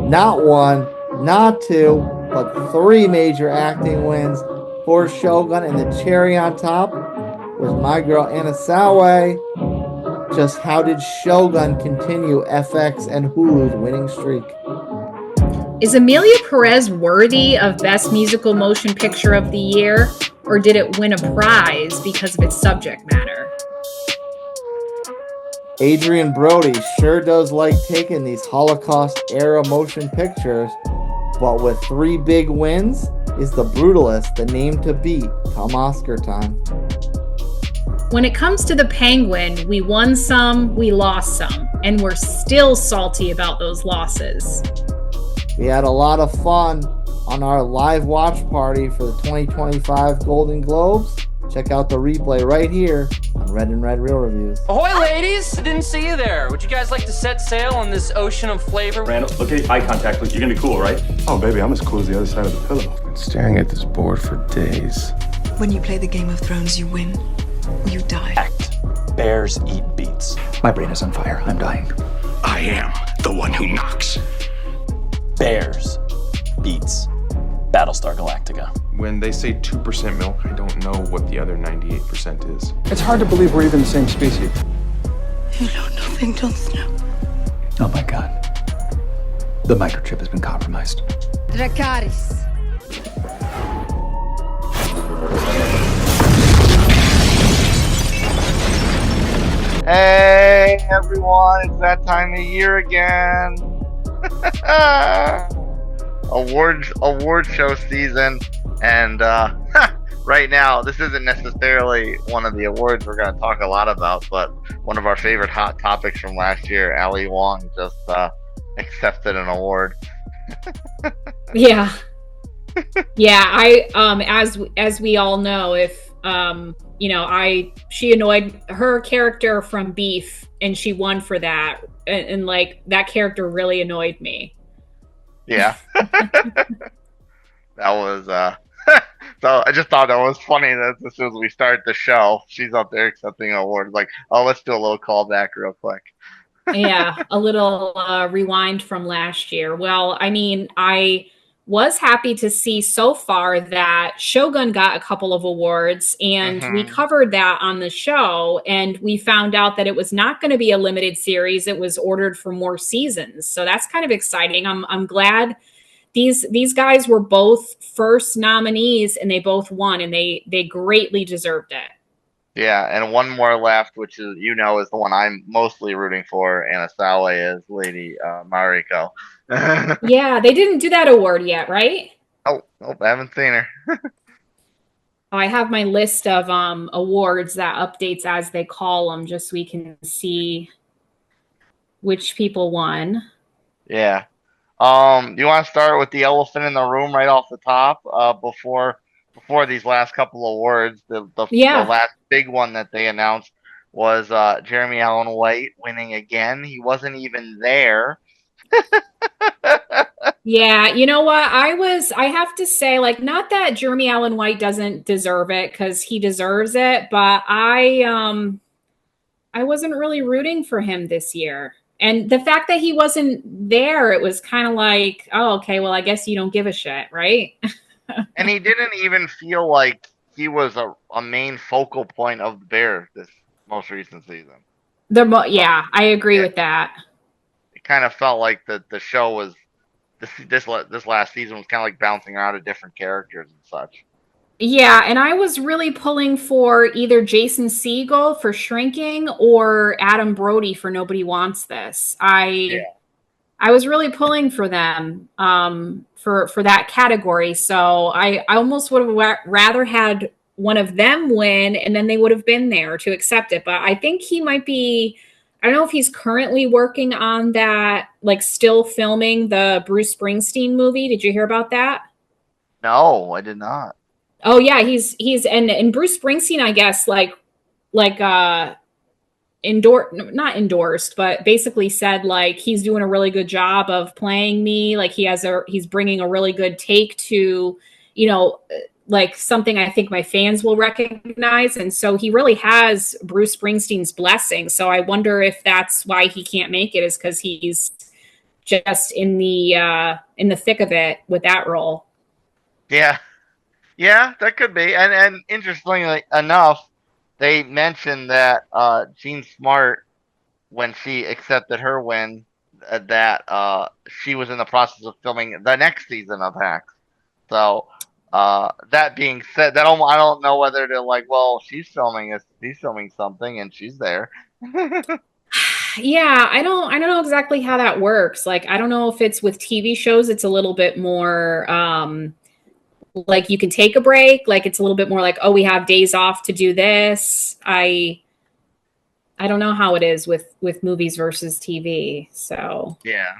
Not one, not two, but three major acting wins for Shogun, and the cherry on top was my girl Anna Sawai. Just how did Shogun continue FX and Hulu's winning streak? Is Emilia Perez worthy of Best Musical Motion Picture of the Year, or did it win a prize because of its subject matter? Adrian Brody sure does like taking these Holocaust-era motion pictures, but with three big wins, is the Brutalist the name to beat come Oscar time? When it comes to the Penguin, we won some, we lost some, and we're still salty about those losses. We had a lot of fun on our live watch party for the 2025 Golden Globes. Check out the replay right here on Red and Red Real Reviews. Ahoy, ladies! Didn't see you there. Would you guys like to set sail on this ocean of flavor? Randall, look at eye contact, please. You're gonna be cool, right? Oh, baby, I'm as cool as the other side of the pillow. I've been staring at this board for days. When you play the Game of Thrones, you win. You die. Act. Bears eat beets. My brain is on fire. I'm dying. I am the one who knocks. Bears beets Battlestar Galactica. When they say 2% milk, I don't know what the other 98% is. It's hard to believe we're even the same species. You know nothing, Jon Snow. Oh my god. The microchip has been compromised. Dracarys. Hey everyone, it's that time of year again. Award show season, and right now this isn't necessarily one of the awards we're going to talk a lot about, but one of our favorite hot topics from last year. Ali Wong just accepted an award. Yeah. As we all know, if she annoyed her character from Beef and she won for that, and like that character really annoyed me. Yeah. That was so I just thought that was funny that as soon as we start the show, she's up there accepting an award. Like, oh, let's do a little callback real quick. Yeah, a little rewind from last year. Well, I mean, I was happy to see so far that Shōgun got a couple of awards, and we covered that on the show, and we found out that it was not going to be a limited series. It was ordered for more seasons. So that's kind of exciting. I'm glad these guys were both first nominees, and they both won, and they greatly deserved it. Yeah, and one more left, which is is the one I'm mostly rooting for. Anna Sawai is Lady Mariko. Yeah, they didn't do that award yet, right? Oh, nope, I haven't seen her. I have my list of awards that updates as they call them, just so we can see which people won. Yeah. You want to start with the elephant in the room right off the top before these last couple of awards? The last big one that they announced was Jeremy Allen White winning again. He wasn't even there. Yeah, you know what? I have to say, like, not that Jeremy Allen White doesn't deserve it, because he deserves it, but I wasn't really rooting for him this year. And the fact that he wasn't there, it was kind of like, oh, okay, well, I guess you don't give a shit, right? And he didn't even feel like he was a main focal point of the Bears this most recent season. I agree with that. It kind of felt like the show was this last season was kind of like bouncing around to different characters and such. Yeah, and I was really pulling for either Jason Segel for Shrinking or Adam Brody for Nobody Wants This. I was really pulling for them for that category. So I almost would have rather had one of them win, and then they would have been there to accept it. But I think he might be, I don't know if he's currently working on that, like still filming the Bruce Springsteen movie. Did you hear about that? No, I did not. Oh yeah, he's and Bruce Springsteen, I guess, not endorsed, but basically said like he's doing a really good job of playing me. Like he's bringing a really good take to, like something I think my fans will recognize. And so he really has Bruce Springsteen's blessing. So I wonder if that's why he can't make it, is because he's just in the thick of it with that role. Yeah. Yeah, that could be. And interestingly enough, they mentioned that Jean Smart, when she accepted her win, that she was in the process of filming the next season of Hacks. So that being said, I don't know whether they're like, well, she's filming something and she's there. Yeah, I don't know exactly how that works. Like, I don't know if it's with TV shows, it's a little bit more like you can take a break, like it's a little bit more like, oh, we have days off to do this. I don't know how it is with movies versus TV. So Yeah.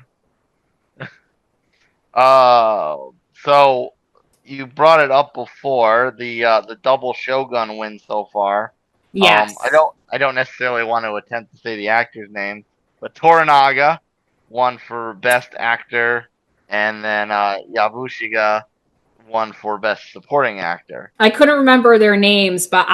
So you brought it up before, the double Shogun win so far. yes. I don't necessarily want to attempt to say the actor's name, but Toranaga won for best actor, and then Yabushiga won for best supporting actor. I couldn't remember their names, but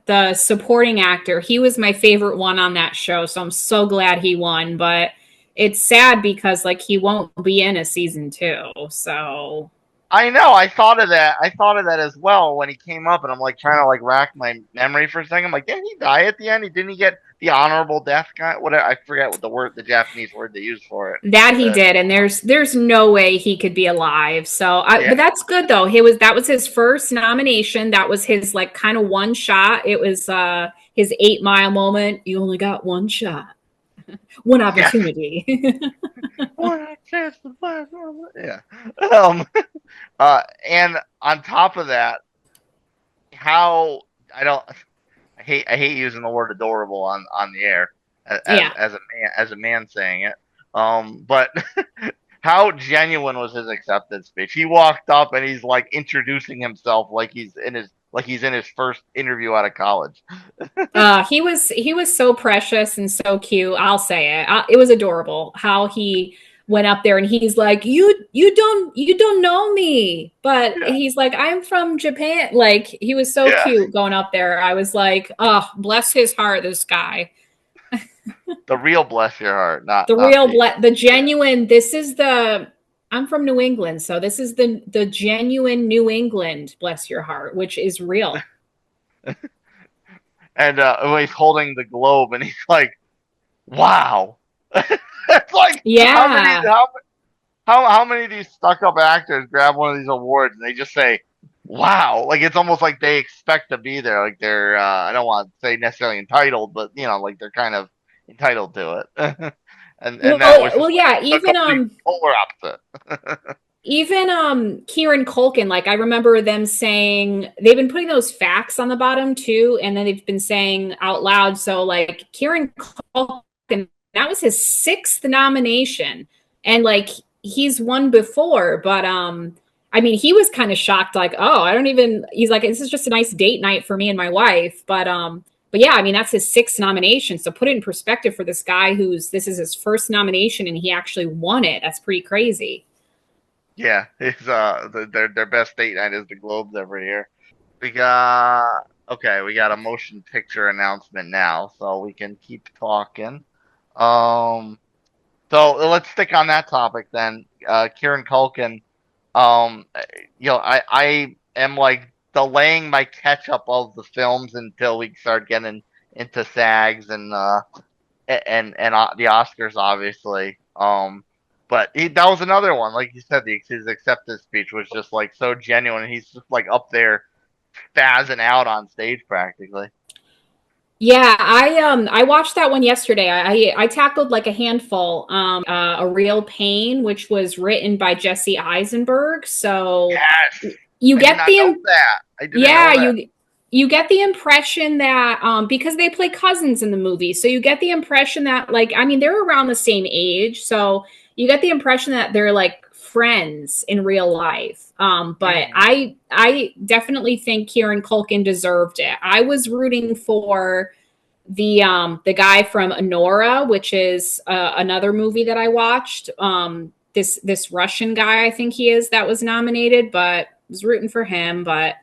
the supporting actor, he was my favorite one on that show, so I'm so glad he won. But it's sad because like he won't be in a season 2. So I know. I thought of that. I thought of that as well when he came up, and I'm like trying to like rack my memory for a second. I'm like, didn't he die at the end? Didn't he get the honorable death? Whatever. I forget what the Japanese word they use for it. that he did, and there's no way he could be alive. So, but that's good though. That was his first nomination. That was his like kind of one shot. It was his 8 Mile moment. You only got one shot, one opportunity. One chance to find. Yeah. And on top of that, how I hate using the word adorable on the air as a man saying it. But how genuine was his acceptance speech? He walked up and he's like introducing himself like he's in his first interview out of college. He was so precious and so cute. I'll say it. It was adorable how he went up there and he's like, you don't know me, but he's like, I'm from Japan. Like, he was so cute going up there. I was like, oh, bless his heart, this guy. The real bless your heart, not the genuine. This is I'm from New England, so this is the genuine New England bless your heart, which is real. And when he's holding the globe and he's like, wow. It's like, how many of these stuck-up actors grab one of these awards and they just say, wow? Like, it's almost like they expect to be there. Like, they're, I don't want to say necessarily entitled, but, like they're kind of entitled to it. and that was even polar opposite. Even Kieran Culkin, like I remember them saying, they've been putting those facts on the bottom too, and then they've been saying out loud. So like Kieran Culkin, that was his 6th nomination, and like he's won before, but I mean, he was kind of shocked, like, oh, he's like, this is just a nice date night for me and my wife, but yeah, I mean, that's his 6th nomination. So put it in perspective for this guy this is his first nomination and he actually won it. That's pretty crazy. Yeah, it's their best date night is the Globes every year. We got a motion picture announcement now, so we can keep talking. So let's stick on that topic then. Kieran Culkin. I am like delaying my catch up of the films until we start getting into SAGs and the Oscars, obviously. But that was another one, like you said, his acceptance speech was just like so genuine. He's just like up there spazzing out on stage practically. Yeah, I watched that one yesterday. I tackled like a handful. A Real Pain, which was written by Jesse Eisenberg. So you get you get the impression that because they play cousins in the movie, so you get the impression that like, I mean, they're around the same age, so you get the impression that they're like friends in real life. But I definitely think Kieran Culkin deserved it. I was rooting for the guy from Anora, which is another movie that I watched. This Russian guy, I think he is, that was nominated, but I was rooting for him. But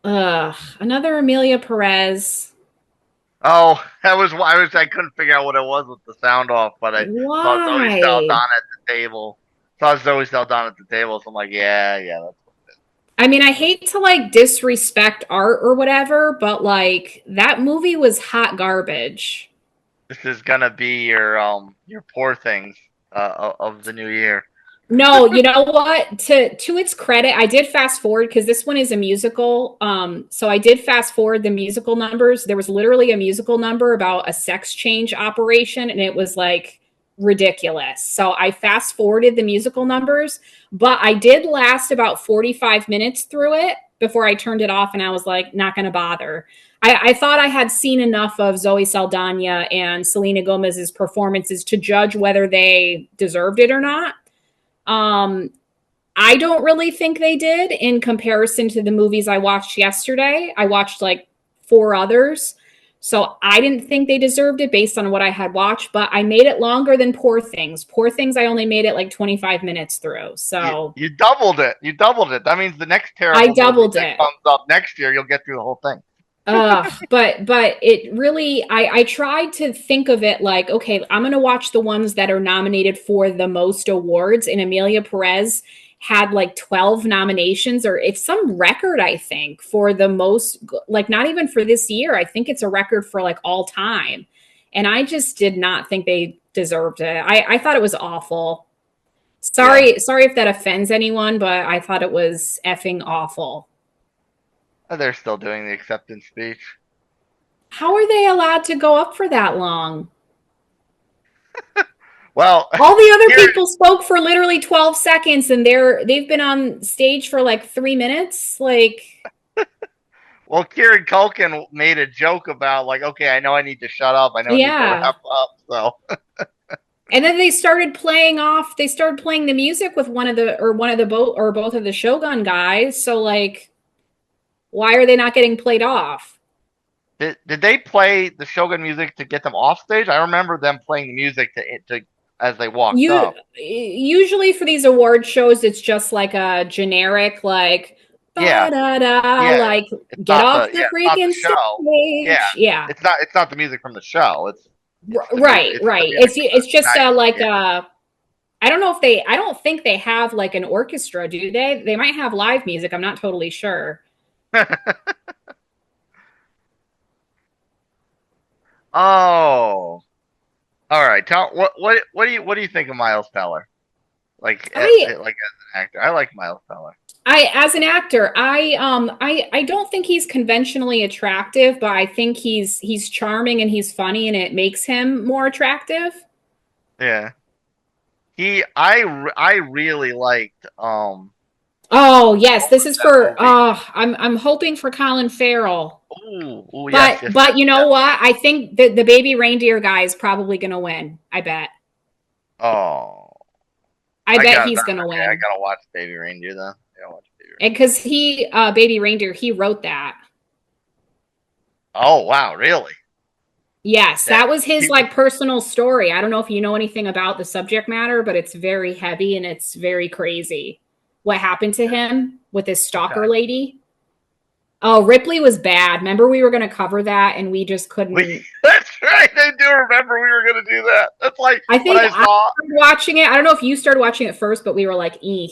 another Emilia Perez. Oh, I couldn't figure out what it was with the sound off, but I saw Zoe Why? Saldana at the table. Saw Zoe Saldana at the table, so I'm like, yeah, that's I mean, I hate to like disrespect art or whatever, but like that movie was hot garbage. this is gonna be your poor things of the new year. No, you know what? To its credit, I did fast forward because this one is a musical. So I did fast forward the musical numbers. There was literally a musical number about a sex change operation, and it was like ridiculous. So I fast forwarded the musical numbers, but I did last about 45 minutes through it before I turned it off, and I was like, not going to bother. I thought I had seen enough of Zoe Saldana and Selena Gomez's performances to judge whether they deserved it or not. Um, I don't really think they did in comparison to the movies I watched yesterday. I watched like 4 others. So I didn't think they deserved it based on what I had watched, but I made it longer than Poor Things. Poor Things, I only made it like 25 minutes through. So you doubled it. You doubled it. That means the next terrible I doubled movie that comes up next year, you'll get through the whole thing. but it really I tried to think of it like, okay, I'm gonna watch the ones that are nominated for the most awards, and Emilia Perez had like 12 nominations, or it's some record, I think, for the most, like not even for this year. I think it's a record for like all time. And I just did not think they deserved it. I thought it was awful. Sorry if that offends anyone, but I thought it was effing awful. They're still doing the acceptance speech. How are they allowed to go up for that long? Well, all the other people spoke for literally 12 seconds, and they've been on stage for like 3 minutes. Like, well, Kieran Culkin made a joke about like, okay, I know I need to shut up. I know I need to wrap up. So. And then they started playing the music with one of both of the Shōgun guys. So like, why are they not getting played off? Did they play the Shōgun music to get them off stage? I remember them playing the music to as they walked up. Usually for these award shows, it's just like a generic like like get off the freaking stage. Yeah. It's not the music from the show. It's right. It's just like I don't think they have like an orchestra, do they? They might have live music. I'm not totally sure. Oh, all right. What do you think of Miles Teller? Like as an actor, I like Miles Teller. As an actor, I don't think he's conventionally attractive, but I think he's charming and he's funny, and it makes him more attractive. Yeah. I really liked Oh yes, this is for I'm hoping for Colin Farrell. Ooh, but you know what? I think the baby reindeer guy is probably gonna win. I bet. Oh. I bet he's gonna win. I gotta watch Baby Reindeer then. And because Baby Reindeer, he wrote that. Oh wow, really? Yes, that was his like personal story. I don't know if you know anything about the subject matter, but it's very heavy and it's very crazy. What happened to him with his stalker lady? Oh, Ripley was bad. Remember we were going to cover that and we just couldn't. That's right. I do remember we were going to do that. That's like I think I started watching it. I don't know if you started watching it first, but we were like, eek.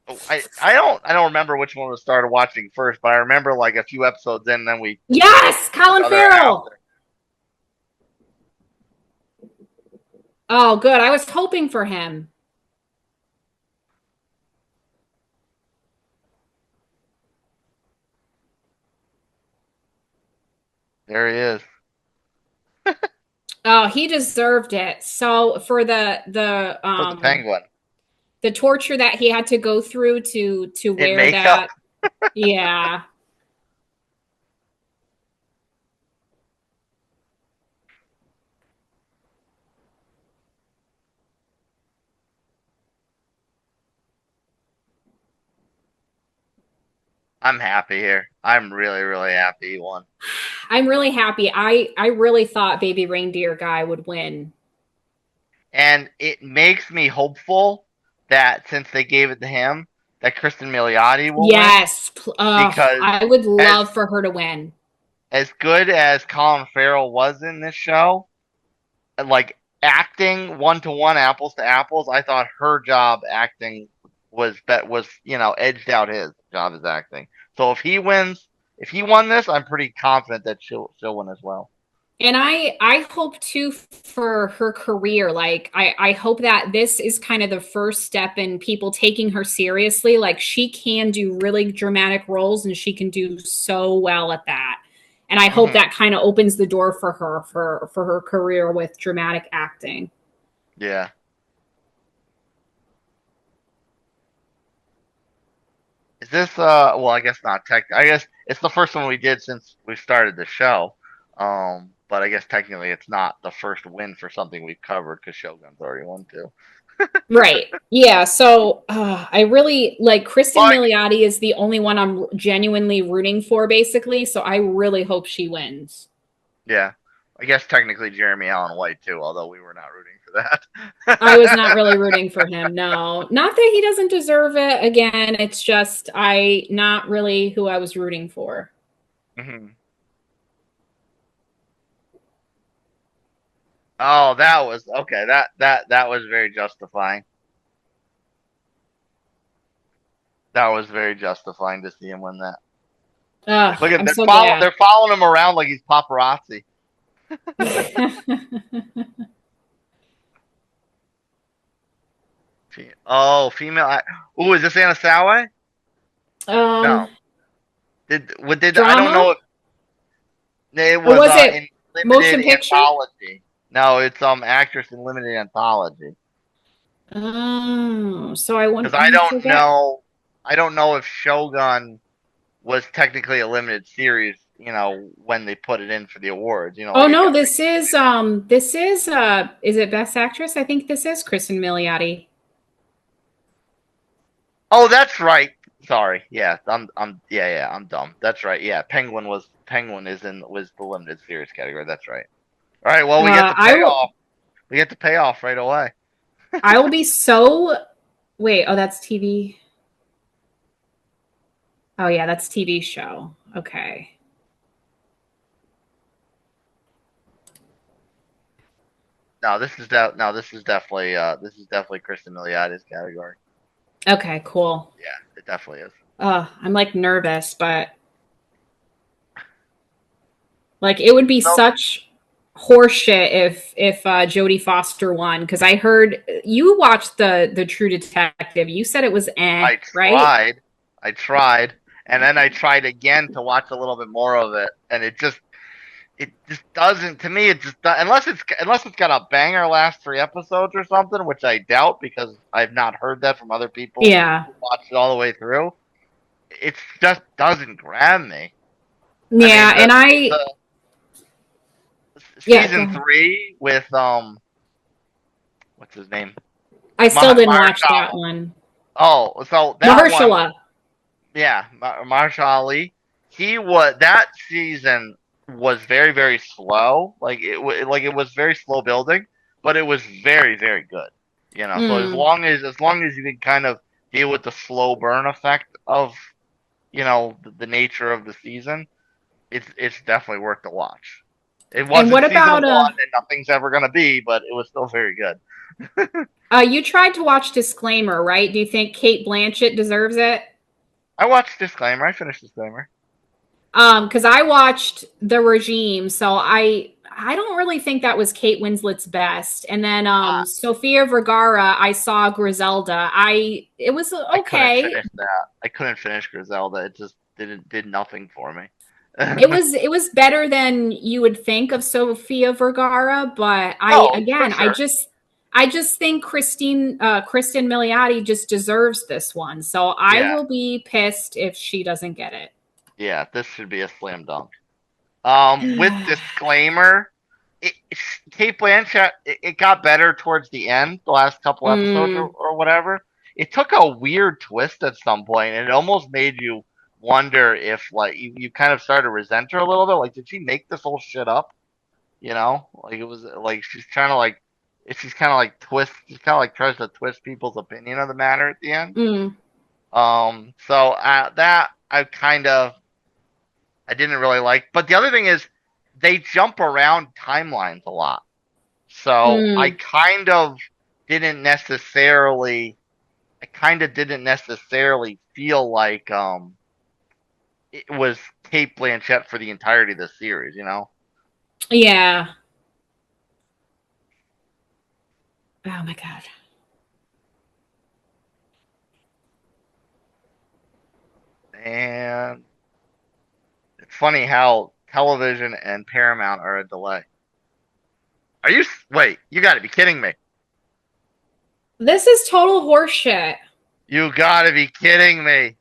I don't remember which one we started watching first, but I remember like a few episodes in, and then we Colin Farrell. Oh, good. I was hoping for him. There he is. Oh, he deserved it. So for the penguin, the torture that he had to go through to wear that, yeah. I'm happy here. I'm really, really happy he won. I'm really happy. I really thought Baby Reindeer guy would win. And it makes me hopeful that since they gave it to him, that Kristen Milioti will win. Yes. Because I would love for her to win. as good as Colin Farrell was in this show, like acting 1-to-1, apples to apples, I thought her job acting was edged out his job as acting. So if he won this, I'm pretty confident that she'll win as well. And I hope too for her career. Like I hope that this is kind of the first step in people taking her seriously. Like she can do really dramatic roles and she can do so well at that. And I hope that kind of opens the door for her for her career with dramatic acting. Yeah. Is this well, I guess not I guess it's the first one we did since we started the show. But I guess technically it's not the first win for something we've covered because Shogun's already won too. Right. Yeah. So I really like Kristen Milioti is the only one I'm genuinely rooting for, basically. So I really hope she wins. Yeah. I guess technically Jeremy Allen White too, although we were not rooting for that. I was not really rooting for him. No, not that he doesn't deserve it. Again, it's just not really who I was rooting for. Mm-hmm. Oh, that was okay. That was very justifying. That was very justifying to see him win that. Look at they're following him around like he's paparazzi. Oh, female. Oh, is this Anna Sawai? No. Did I don't know if it was it in motion picture? Anthology. No, it's actress in limited anthology. Oh, so I wouldn't. Because I don't know. I don't know if Shōgun was technically a limited series, when they put it in for the awards, Oh no, this is it Best Actress? I think this is Kristen Milioti. Oh, that's right. Sorry. Yeah, I'm dumb. That's right. Yeah, Penguin was the limited series category. That's right. All right, well, we get the payoff. We get the payoff right away. I will be so wait, oh, that's TV. Oh yeah, that's TV show. Okay. No, this is definitely Kristen Milioti's category. Okay, cool. Yeah, it definitely is. I'm like nervous, but like it would be such horseshit if Jodie Foster won, because I heard you watched the True Detective. You said it was right? I tried, and then I tried again to watch a little bit more of it, and it just doesn't, to me, it just unless it's got a banger last 3 episodes or something, which I doubt because I've not heard that from other people who watched it all the way through. It just doesn't grab me. Yeah, season 3 with what's his name? I still didn't watch that one. Oh, so that Mahershala. One, yeah, Mahershala Ali. That season was very, very slow. Like it was very slow building, but it was very, very good. So as long as you can kind of deal with the slow burn effect of the nature of the season, it's definitely worth the watch. It wasn't season 1, and nothing's ever gonna be, but it was still very good. You tried to watch Disclaimer, right? Do you think Cate Blanchett deserves it? I watched Disclaimer. I finished Disclaimer. Because I watched The Regime, so I don't really think that was Kate Winslet's best. And then Sofia Vergara, I saw Griselda. It was okay. I couldn't finish Griselda. It just did nothing for me. It was better than you would think of Sofia Vergara, but I just think Kristen Milioti just deserves this one. So I will be pissed if she doesn't get it. Yeah, this should be a slam dunk. With Disclaimer, Cate Blanchett, it got better towards the end, the last couple episodes or whatever. It took a weird twist at some point, and it almost made you wonder if, like, you kind of started to resent her a little bit. Like, did she make this whole shit up? Like it was like she's trying to tries to twist people's opinion of the matter at the end. So that I didn't really like. But the other thing is, they jump around timelines a lot. So I kind of didn't necessarily feel like it was Kate Blanchett for the entirety of the series, you know? Yeah. Oh my God. And it's funny how television and Paramount are a delay. Wait, you gotta be kidding me. This is total horseshit. You gotta be kidding me.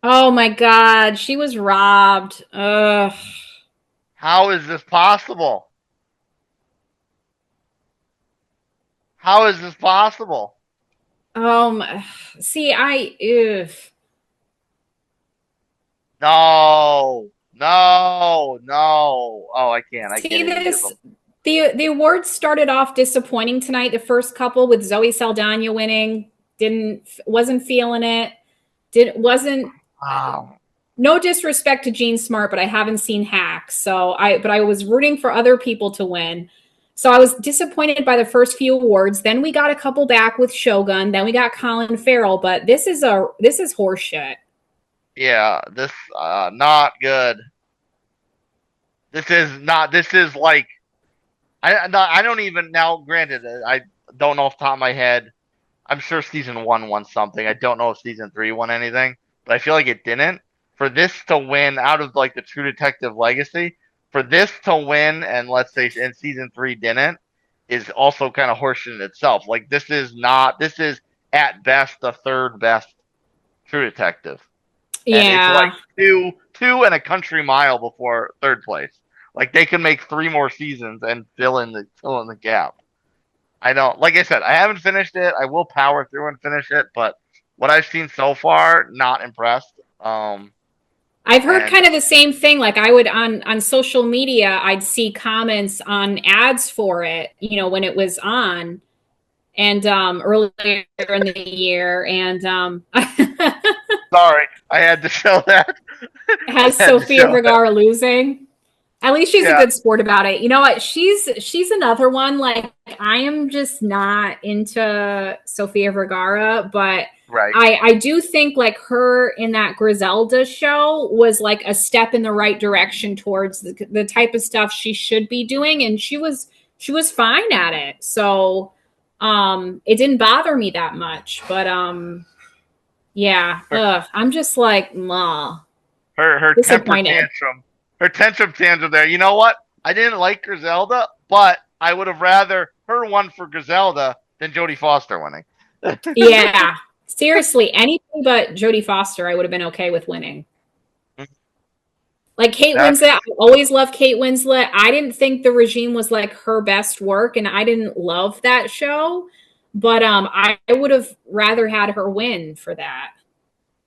Oh my God. She was robbed. Ugh. How is this possible? How is this possible? See, ugh. No. Oh, I can't. See this. The awards started off disappointing tonight. The first couple with Zoe Saldana winning, wasn't feeling it. Wasn't. Wow. No disrespect to Jean Smart, but I haven't seen Hacks, but I was rooting for other people to win. So I was disappointed by the first few awards. Then we got a couple back with Shōgun. Then we got Colin Farrell, but this is horseshit. Yeah, this not good. This is like I don't even now. Granted, I don't know off the top of my head. I'm sure season 1 won something. I don't know if season 3 won anything, but I feel like it didn't. For this to win out of like the True Detective legacy, for this to win and let's say in season 3 didn't, is also kind of horseshit in itself. Like this is at best the third best True Detective. Yeah. And it's like two and a country mile before third place. Like they can make 3 more seasons and fill in the gap. I don't, like I said, I haven't finished it. I will power through and finish it, but what I've seen so far, not impressed. I've heard kind of the same thing. Like I would on social media, I'd see comments on ads for it, when it was on, and earlier in the year, and sorry, I had to show that. Has Sofia Vergara losing? At least she's a good sport about it. You know what? She's another one. Like I am just not into Sofia Vergara, but right. I do think like her in that Griselda show was like a step in the right direction towards the type of stuff she should be doing, and she was fine at it. So it didn't bother me that much. But yeah, I'm just like, nah. Her temper tantrum. Her tantrum there. You know what? I didn't like Griselda, but I would have rather her won for Griselda than Jodie Foster winning. Yeah. Seriously, anything but Jodie Foster, I would have been okay with winning. Like Kate Winslet, I always loved Kate Winslet. I didn't think The Regime was like her best work, and I didn't love that show. But I would have rather had her win for that.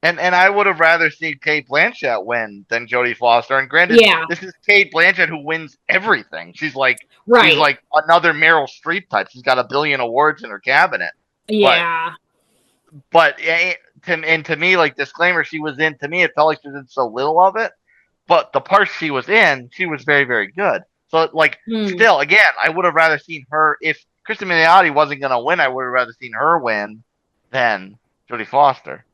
And I would have rather seen Kate Blanchett win than Jodie Foster. And granted, this is Kate Blanchett who wins everything. She's like she's like another Meryl Streep type. She's got 1 billion awards in her cabinet. Yeah. But to me, like disclaimer, she was in. To me, it felt like she was in so little of it. But the parts she was in, she was very, very good. So like, still, again, I would have rather seen her. If Kristen Milioti wasn't going to win, I would have rather seen her win than Jodie Foster.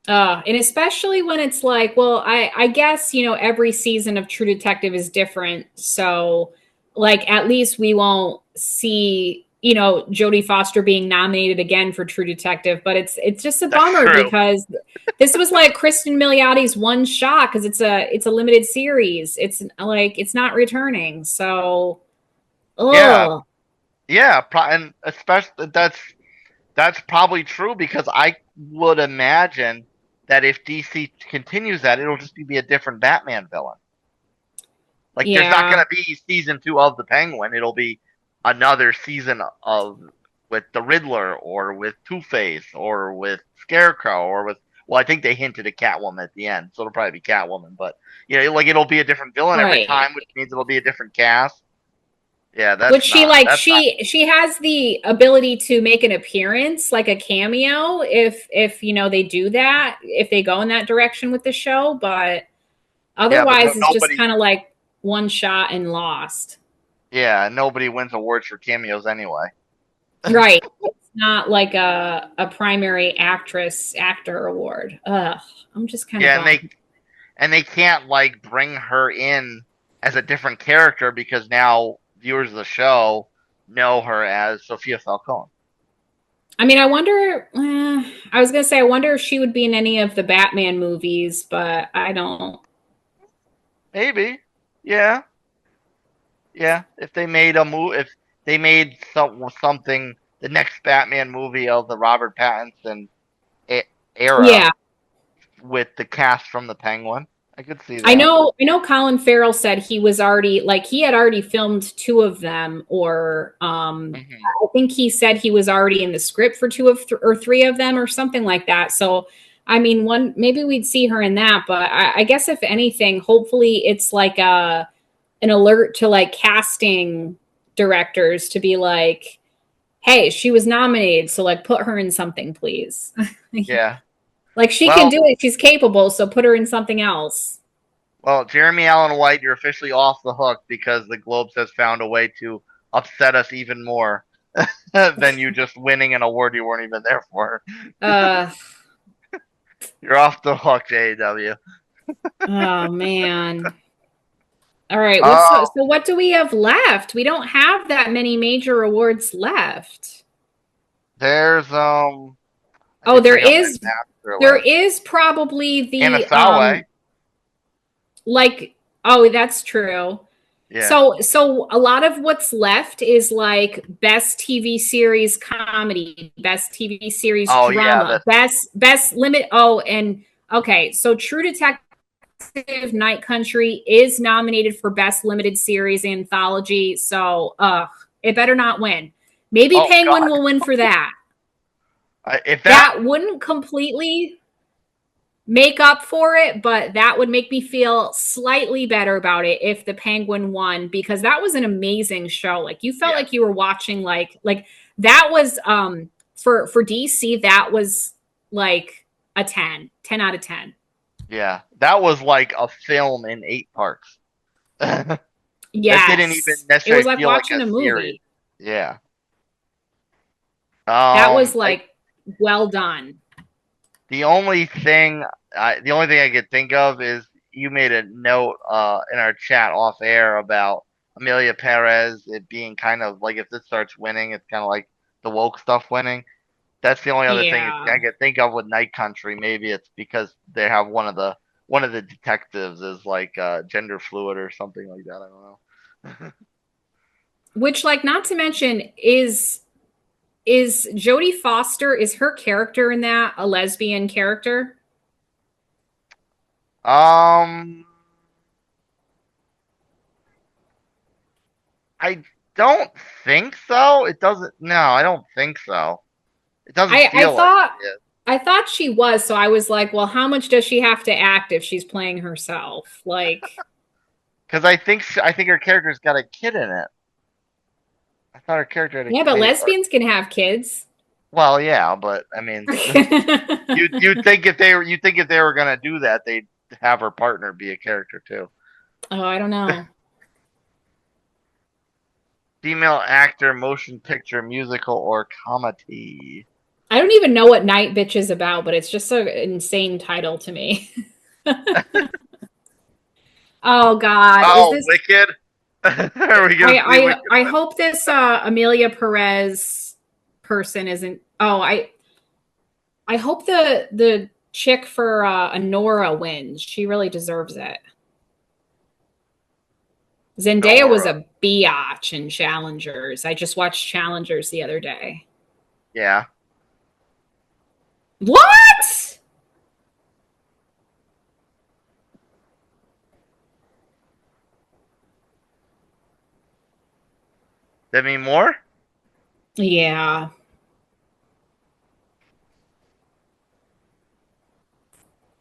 And especially when it's like, well, I guess, every season of True Detective is different. So like, at least we won't see, Jodie Foster being nominated again for True Detective, but it's just a bummer because this was like Kristen Milioti's one shot because it's a limited series. It's like, it's not returning. So, yeah. And especially that's probably true because I would imagine that if DC continues that, it'll just be a different Batman villain. Like there's not going to be season 2 of the Penguin. It'll be another season with the Riddler or with Two-Face or with Scarecrow or with, well, I think they hinted at Catwoman at the end, so it'll probably be Catwoman. But like it'll be a different villain every time, which means it'll be a different cast. Yeah, that's which she has the ability to make an appearance, like a cameo, if they do that, if they go in that direction with the show. But Otherwise, it's just kind of like one shot and lost. Yeah, nobody wins awards for cameos anyway. Right. It's not like a primary actor award. Ugh. I'm just kind of and they can't like bring her in as a different character because now viewers of the show know her as Sophia Falcone. I mean, I wonder. I was gonna say, I wonder if she would be in any of the Batman movies, but I don't. Maybe, yeah. If they made if they made something, the next Batman movie of the Robert Pattinson era, with the cast from the Penguin, I could see that. I know. Colin Farrell said he was already he had already filmed 2 of them, or I think he said he was already in the script for 2 or 3 of them, or something like that. So, I mean, maybe we'd see her in that, but I guess if anything, hopefully it's like an alert to like casting directors to be like, hey, she was nominated, so like put her in something, please. Yeah. Like she can do it. She's capable, so put her in something else. Well, Jeremy Allen White, you're officially off the hook because the Globes has found a way to upset us even more than you just winning an award you weren't even there for. You're off the hook, JAW. Oh, man. All right. So what do we have left? We don't have that many major awards left. There's there is probably the Sawai. That's true. Yeah. So a lot of what's left is like best TV series comedy, best TV series drama, best limit. So True Detective Night Country is nominated for best limited series anthology. So it better not win. Maybe Penguin will win for that. If that wouldn't completely make up for it, but that would make me feel slightly better about it if the Penguin won, because that was an amazing show. Like you felt like you were watching like that was for DC, that was like a 10 out of 10. Yeah, that was like a film in 8 parts. Yeah, it didn't even necessarily it was like feel watching like a movie. Series. Yeah. That was like well done. The only thing I could think of is you made a note in our chat off air about Emilia Perez, it being kind of like if this starts winning, it's kind of like the woke stuff winning. That's the only other thing I could think of with Night Country. Maybe it's because they have one of the detectives is like gender fluid or something like that. I don't know. Which, like, not to mention, is Jodie Foster, is her character in that a lesbian character? I don't think so. It doesn't. No, I don't think so. It doesn't feel like it is. I thought she was, so I was like, well, how much does she have to act if she's playing herself? Like, because I think her character's got a kid in it. I thought her character had a kid. But lesbians can have kids. Well, yeah, but I mean, you'd think if they were gonna do that, they'd have her partner be a character too. Oh, I don't know. Female actor, motion picture, musical, or comedy. I don't even know what Night Bitch is about, but it's just an insane title to me. Oh God! Oh, is this Wicked? Are we gonna Wicked? I hope this Emilia Perez person isn't. Oh, I hope the chick for Honora wins. She really deserves it. Zendaya was a biatch in Challengers. I just watched Challengers the other day. Yeah. What? Demi Moore? Yeah.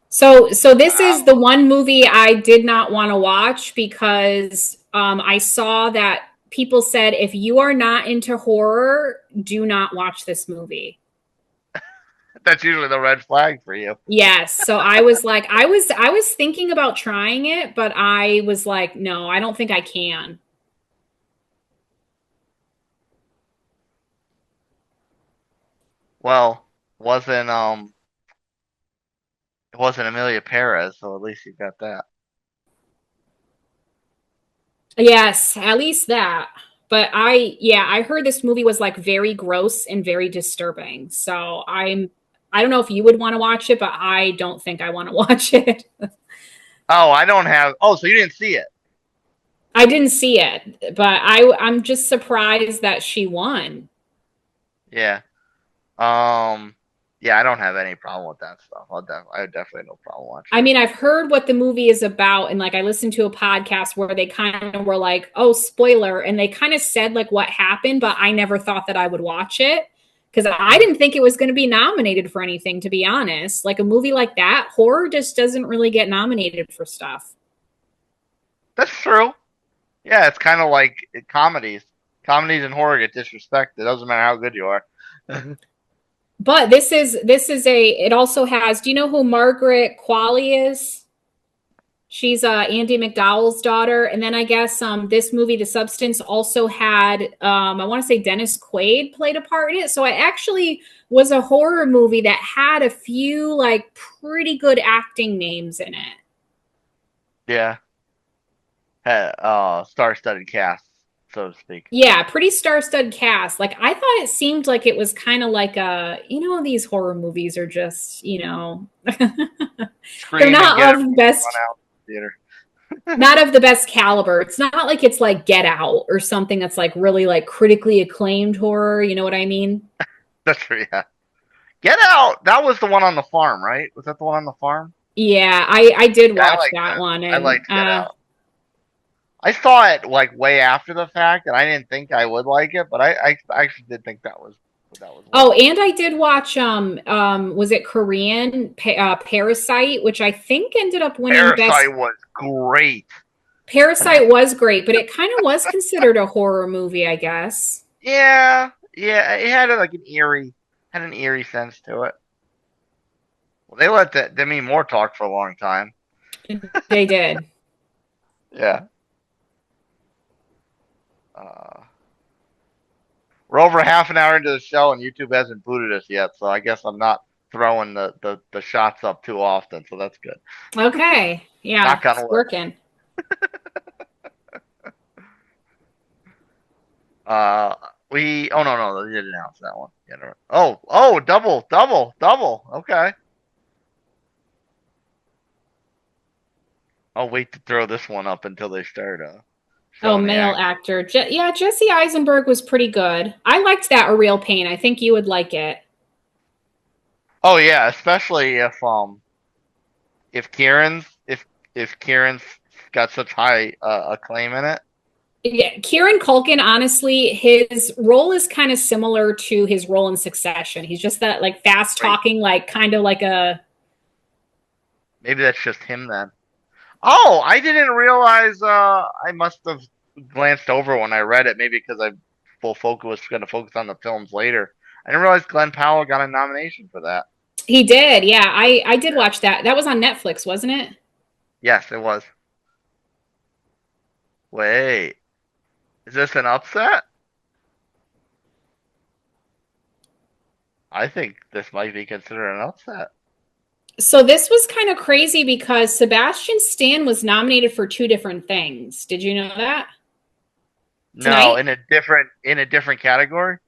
So this is the one movie I did not want to watch because I saw that people said if you are not into horror, do not watch this movie. That's usually the red flag for you. Yes. So I was like, I was thinking about trying it, but I was like, no, I don't think I can. Well, wasn't it wasn't Emilia Perez, so at least you got that. Yes, at least that. But I heard this movie was like very gross and very disturbing. So I don't know if you would want to watch it, but I don't think I want to watch it. Oh, I don't have. Oh, so you didn't see it? I didn't see it, but I'm just surprised that she won. Yeah. Yeah, I don't have any problem with that stuff. I definitely no problem watching. I mean, I've heard what the movie is about, and like I listened to a podcast where they kind of were like, "Oh, spoiler," and they kind of said like what happened, but I never thought that I would watch it because I didn't think it was going to be nominated for anything. To be honest, like a movie like that, horror just doesn't really get nominated for stuff. That's true. Yeah, it's kind of like comedies. Comedies and horror get disrespected. It doesn't matter how good you are. But this is it also has, do you know who Margaret Qualley is? She's Andy McDowell's daughter. And then I guess this movie, The Substance, also had I want to say Dennis Quaid played a part in it. So it actually was a horror movie that had a few like pretty good acting names in it. Yeah. Star-studded cast, so to speak. Yeah, pretty star-studded cast. Like I thought it seemed like it was kind of like these horror movies are just, they're not of the best theater. not of the best caliber. It's not like it's like Get Out or something that's like really like critically acclaimed horror, you know what I mean? That's true, yeah. Get Out, that was the one on the farm, right? Was that the one on the farm? Yeah, I did watch that one. And, I liked Get Out. I saw it like way after the fact, and I didn't think I would like it, but I actually did think that was. Oh, and I did watch was it Korean Parasite, which I think ended up winning Parasite was great. Parasite was great, but it kind of was considered a horror movie, I guess. Yeah, it had like an eerie sense to it. Well, they let Demi Moore talk for a long time. They did. Yeah. We're over half an hour into the show, and YouTube hasn't booted us yet, so I guess I'm not throwing the shots up too often, so that's good. Okay. Yeah, it's working. Oh no, they didn't announce that one. Yeah, oh, double. Okay. I'll wait to throw this one up until they start. Male actor. Jesse Eisenberg was pretty good. I liked that A Real Pain. I think you would like it. Oh yeah, especially if Kieran's got such high acclaim in it. Yeah, Kieran Culkin, honestly, his role is kind of similar to his role in Succession. He's just that like fast talking, like kind of like a. Maybe that's just him then. Oh, I didn't realize. I must have glanced over when I read it. Maybe because I was going to focus on the films later. I didn't realize Glenn Powell got a nomination for that. He did. Yeah, I did watch that. That was on Netflix, wasn't it? Yes, it was. Wait, is this an upset? I think this might be considered an upset. So this was kind of crazy because Sebastian Stan was nominated for 2 different things. Did you know that? Tonight? No, in a different category.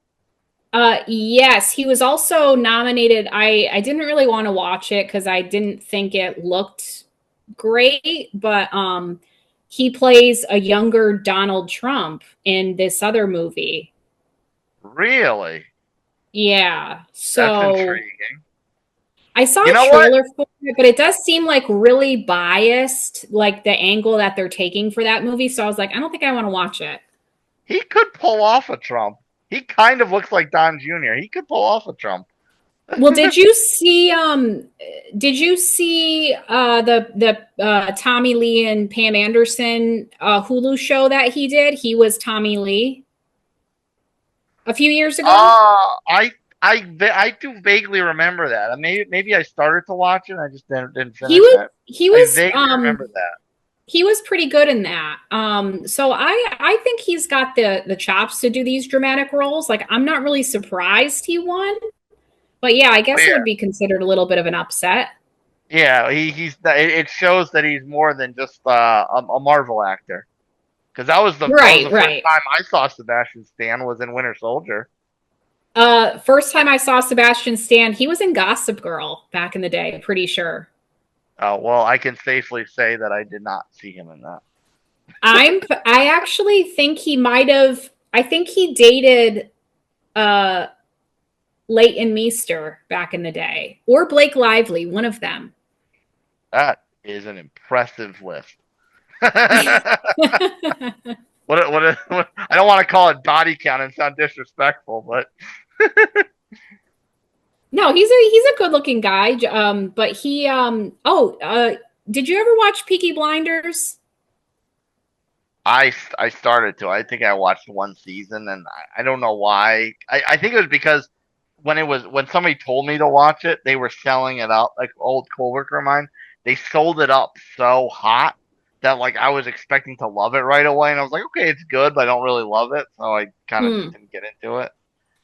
Yes, he was also nominated. I didn't really want to watch it because I didn't think it looked great, but he plays a younger Donald Trump in this other movie. Really? Yeah. So that's intriguing. I saw a trailer for it, but it does seem like really biased, like the angle that they're taking for that movie. So I was like, I don't think I want to watch it. He could pull off a Trump. He kind of looks like Don Jr. He could pull off a Trump. Well, did you see the Tommy Lee and Pam Anderson Hulu show that he did? He was Tommy Lee a few years ago. I do vaguely remember that. Maybe I started to watch it and I just didn't He finish was it. he I was vaguely remember that. he was pretty good in that. So I think he's got the chops to do these dramatic roles. Like I'm not really surprised he won, but yeah, I Oh, guess it yeah. would be considered a little bit of an upset. Yeah, it shows that he's more than just a Marvel actor. Because that was the first Right. time I saw Sebastian Stan was in Winter Soldier. First time I saw Sebastian Stan, he was in Gossip Girl back in the day, pretty sure. Oh well, I can safely say that I did not see him in that. I actually think he might have. I think he dated Leighton Meester back in the day, or Blake Lively, one of them. That is an impressive list. What I don't want to call it body count and sound disrespectful, but No, he's a good looking guy. But he did you ever watch Peaky Blinders? I started to. I think I watched one season, and I don't know why. I think it was because when somebody told me to watch it, they were selling it up like old coworker of mine. They sold it up so hot that like I was expecting to love it right away, and I was like, okay, it's good, but I don't really love it, so I kind of just didn't get into it.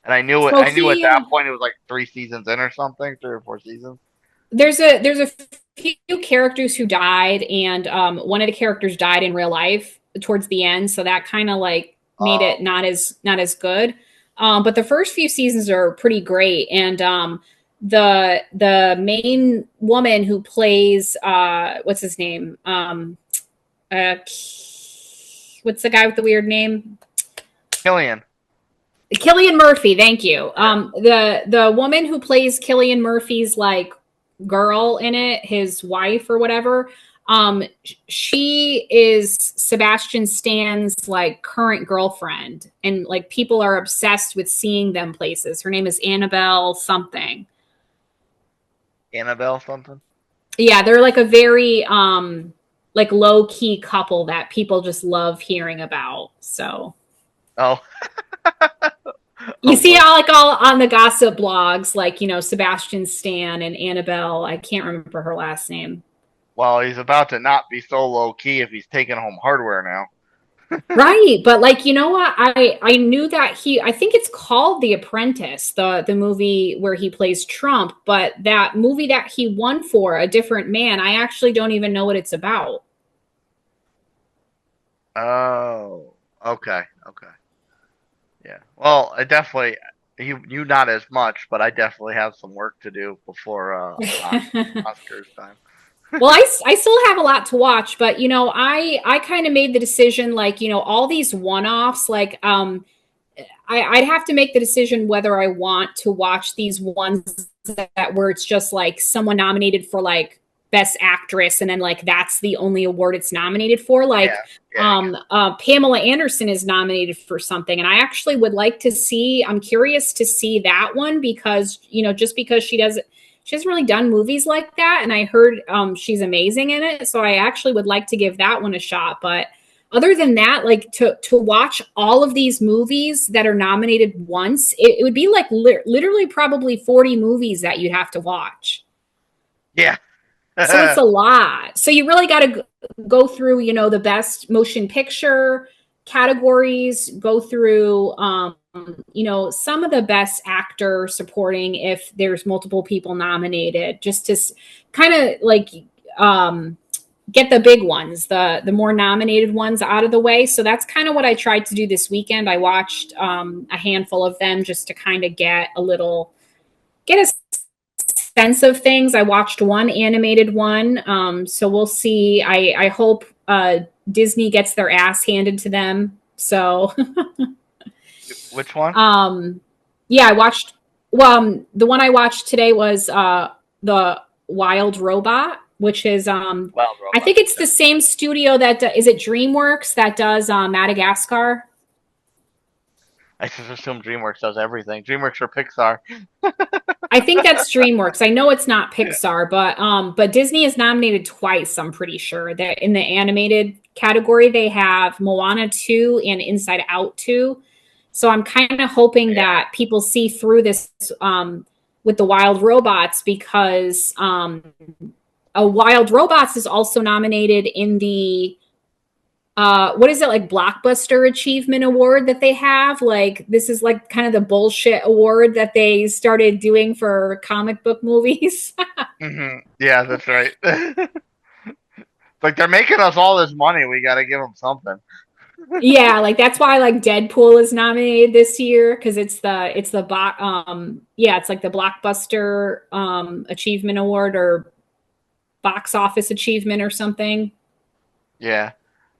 And I knew it. So I knew at that point it was like 3 seasons in or something, 3 or 4 seasons. There's a few characters who died, and one of the characters died in real life towards the end, so that kind of like made it not as good. But the first few seasons are pretty great, and the main woman who plays what's his name? What's the guy with the weird name? Cillian Murphy, thank you. The woman who plays Cillian Murphy's like girl in it, his wife or whatever, she is Sebastian Stan's like current girlfriend, and like people are obsessed with seeing them places. Her name is Annabelle something. Annabelle something? Yeah, they're like a very like low key couple that people just love hearing about. So Oh. you see all on the gossip blogs, like, Sebastian Stan and Annabelle. I can't remember her last name. Well, he's about to not be so low key if he's taking home hardware now. Right, but like, you know what? I knew that I think it's called The Apprentice, the movie where he plays Trump, but that movie that he won for, A Different Man, I actually don't even know what it's about. Oh, okay. Yeah. Well, I definitely you not as much, but I definitely have some work to do before Oscars time. Well, I still have a lot to watch, but I kind of made the decision, like, all these one-offs, like I'd have to make the decision whether I want to watch these ones that where it's just like someone nominated for like Best Actress, and then like that's the only award it's nominated for. Like Pamela Anderson is nominated for something, and I actually would like to see. I'm curious to see that one because just because she hasn't really done movies like that, and I heard she's amazing in it, so I actually would like to give that one a shot. But other than that, like to watch all of these movies that are nominated once, it would be like literally probably 40 movies that you'd have to watch. Yeah. So it's a lot. So you really got to go through, the best motion picture categories, go through, some of the best actor supporting if there's multiple people nominated, just to kind of like get the big ones, the more nominated ones out of the way. So that's kind of what I tried to do this weekend. I watched a handful of them just to kind of get a sense of things. I watched one animated one. So we'll see. I hope Disney gets their ass handed to them. So which one? Yeah, I watched the one I watched today was the Wild Robot, which is I think it's the same studio that is it DreamWorks that does Madagascar. I just assume DreamWorks does everything. DreamWorks or Pixar. I think that's DreamWorks. I know it's not Pixar, but Disney is nominated twice, I'm pretty sure. That in the animated category, they have Moana 2 and Inside Out 2. So I'm kind of hoping that people see through this with the Wild Robots, because a Wild Robots is also nominated in the what is it, like Blockbuster Achievement Award that they have? Like, this is like kind of the bullshit award that they started doing for comic book movies. Yeah, that's right. Like, they're making us all this money. We got to give them something. Yeah, like that's why like Deadpool is nominated this year, because it's like the Blockbuster Achievement Award, or Box Office Achievement or something. Yeah.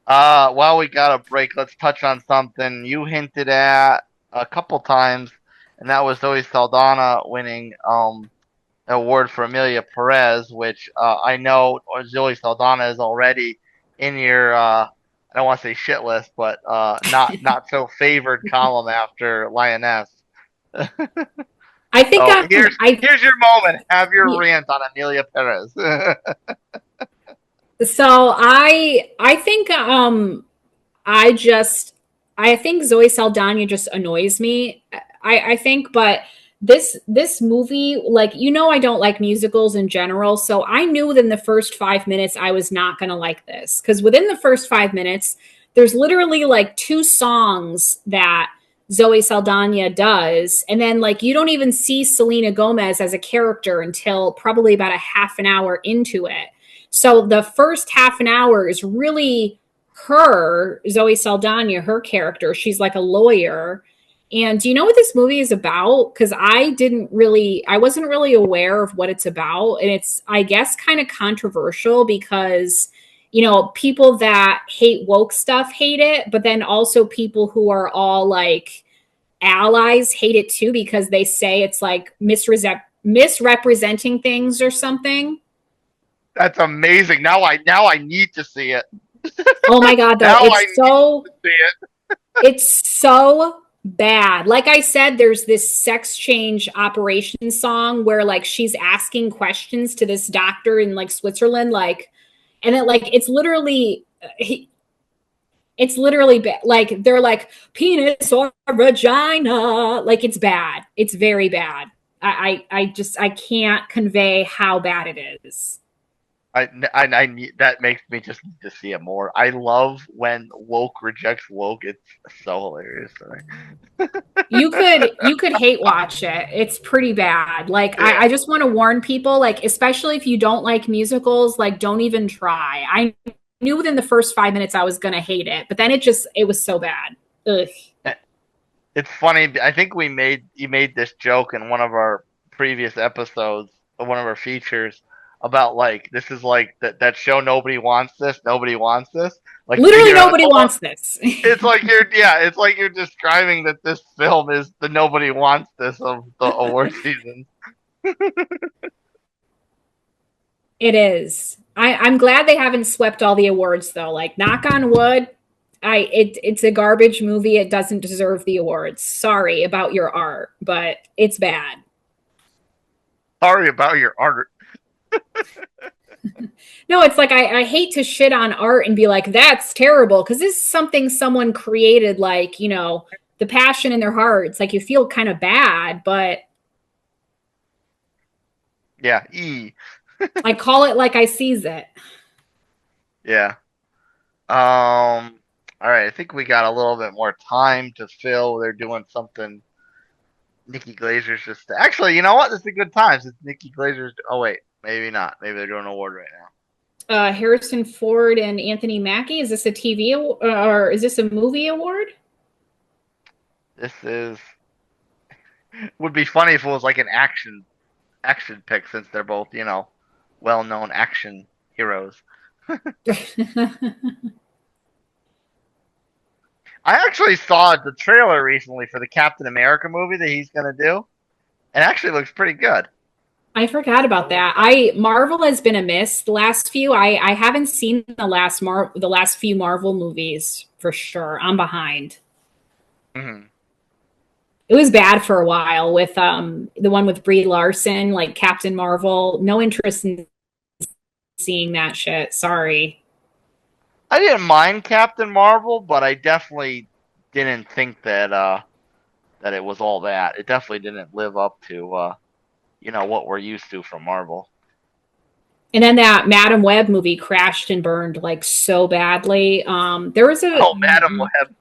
While we got a break, let's touch on something you hinted at a couple times, and that was Zoe Saldana winning an award for Emilia Perez, which I know Zoe Saldana is already in your I don't want to say shit list, but not so favored column after Lioness. I think so here's your moment. Have your rant on Emilia Perez. So I think I think Zoe Saldana just annoys me. I think, but this movie, like, I don't like musicals in general, so I knew within the first 5 minutes I was not gonna like this, because within the first 5 minutes, there's literally like 2 songs that Zoe Saldana does, and then like you don't even see Selena Gomez as a character until probably about a half an hour into it. So the first half an hour is really her, Zoe Saldana, her character. She's like a lawyer. And do you know what this movie is about? Because I wasn't really aware of what it's about. And it's, I guess, kind of controversial because, people that hate woke stuff hate it, but then also people who are all like allies hate it too, because they say it's like misrepresenting things or something. That's amazing. Now I need to see it. Oh my god, though. It's so bad. Like I said, there's this sex change operation song where like she's asking questions to this doctor in like Switzerland, like, and it like it's literally like they're like penis or vagina. Like, it's bad. It's very bad. I can't convey how bad it is. I need, that makes me just need to see it more. I love when woke rejects woke. It's so hilarious. You could hate watch it. It's pretty bad. Like, yeah. I just want to warn people, like, especially if you don't like musicals, like, don't even try. I knew within the first 5 minutes I was gonna hate it, but then it was so bad. Ugh. It's funny. I think you made this joke in one of our previous episodes, of one of our features, about like, this is like that show Nobody Wants This. Like, literally nobody wants this. It's like you're describing that this film is the Nobody Wants This of the award season. It is. I'm glad they haven't swept all the awards though. Like, knock on wood. It's a garbage movie. It doesn't deserve the awards. Sorry about your art, but it's bad. Sorry about your art. No, it's like I hate to shit on art and be like, that's terrible, because this is something someone created, like, the passion in their hearts. Like, you feel kind of bad, but yeah, I call it like I sees it. Yeah. All right, I think we got a little bit more time to fill. They're doing something. Nikki Glazer's just actually, you know what? This is a good time since Nikki Glazer's. Oh wait. Maybe not. Maybe they're doing an award right now. Harrison Ford and Anthony Mackie. Is this a TV or is this a movie award? This is. Would be funny if it was like an action pick, since they're both, well-known action heroes. I actually saw the trailer recently for the Captain America movie that he's gonna do. It actually looks pretty good. I forgot about that. Marvel has been a miss the last few. I haven't seen the last few Marvel movies for sure. I'm behind. Mm-hmm. It was bad for a while with the one with Brie Larson, like Captain Marvel. No interest in seeing that shit. Sorry. I didn't mind Captain Marvel, but I definitely didn't think that that it was all that. It definitely didn't live up to what we're used to from Marvel. And then that Madam Web movie crashed and burned like so badly. There was Madam Web.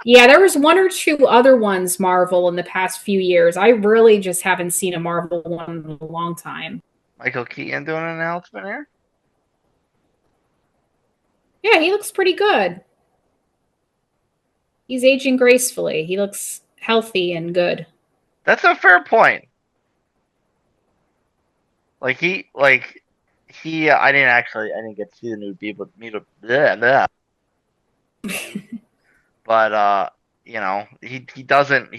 Yeah, there was one or two other ones Marvel in the past few years. I really just haven't seen a Marvel one in a long time. Michael Keaton doing an announcement here? Yeah, he looks pretty good. He's aging gracefully. He looks healthy and good. That's a fair point. I didn't get to see the new people meet up. But he doesn't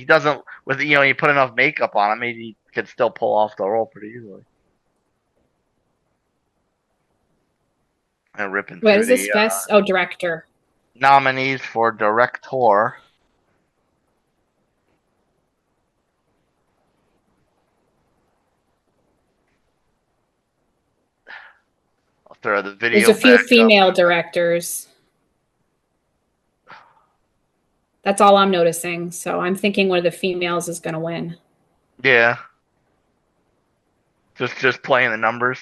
with you put enough makeup on him, maybe he could still pull off the role pretty easily. And ripping What through is this best? Oh, director. Nominees for director. I'll throw the video. There's a few female directors. That's all I'm noticing. So I'm thinking one of the females is going to win. Yeah. Just playing the numbers.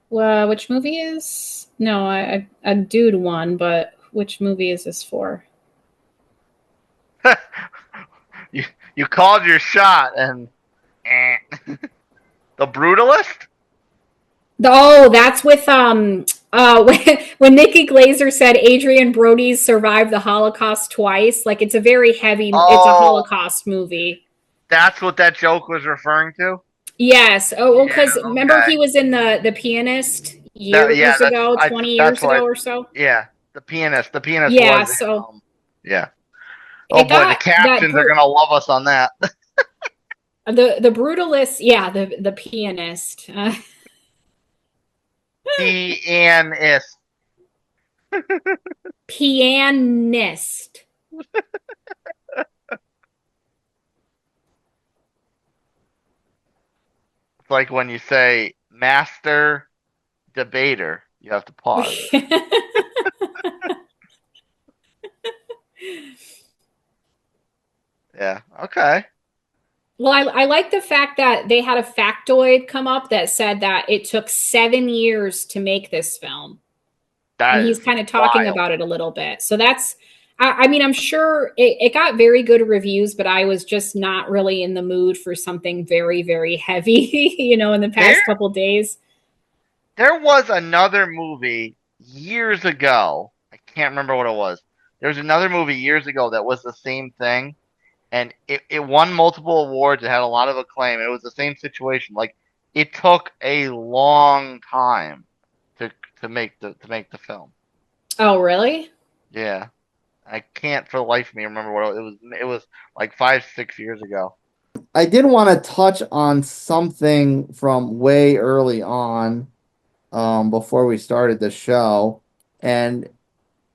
Well, which movie is? No, a dude won, but which movie is this for? You called your shot, and The Brutalist. Oh, that's with when Nikki Glaser said Adrian Brody's survived the Holocaust twice. Like it's a very heavy. It's a Holocaust movie. That's what that joke was referring to. Yes. Oh, because remember he was in the Pianist years ago, 20 years ago or so. Yeah, the pianist. Yeah. Was, so. Yeah. Oh boy, the captions are gonna love us on that. The Brutalist. Yeah, the Pianist. Pianist. Pianist. It's like when you say master debater, you have to pause. Yeah. Okay. Well, I like the fact that they had a factoid come up that said that it took 7 years to make this film. And he's kind of talking about it a little bit. So that's, I mean, I'm sure it got very good reviews, but I was just not really in the mood for something very, very heavy, in the past couple days. There was another movie years ago. I can't remember what it was. There was another movie years ago that was the same thing. And it won multiple awards. It had a lot of acclaim. It was the same situation. Like it took a long time to make the film. Oh, really? Yeah, I can't for the life of me remember what it was. It was like 5-6 years ago. I did want to touch on something from way early on, before we started the show, and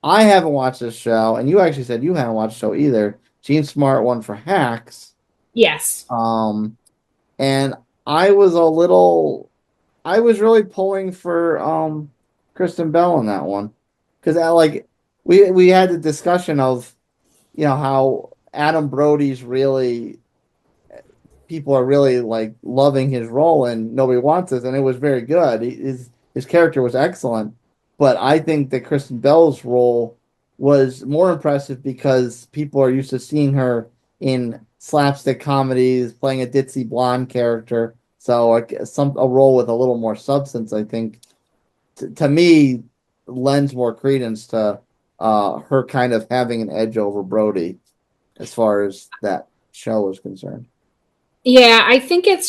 I haven't watched this show, and you actually said you haven't watched the show either. Gene Smart won for Hacks. Yes. And I was really pulling for Kristen Bell in that one, because we had the discussion of how Adam Brody's really, people are really like loving his role and Nobody Wants Us, and it was very good. His character was excellent, but I think that Kristen Bell's role was more impressive because people are used to seeing her in slapstick comedies, playing a ditzy blonde character. So a role with a little more substance, I think, to me, lends more credence to her kind of having an edge over Brody as far as that show is concerned. Yeah, I think it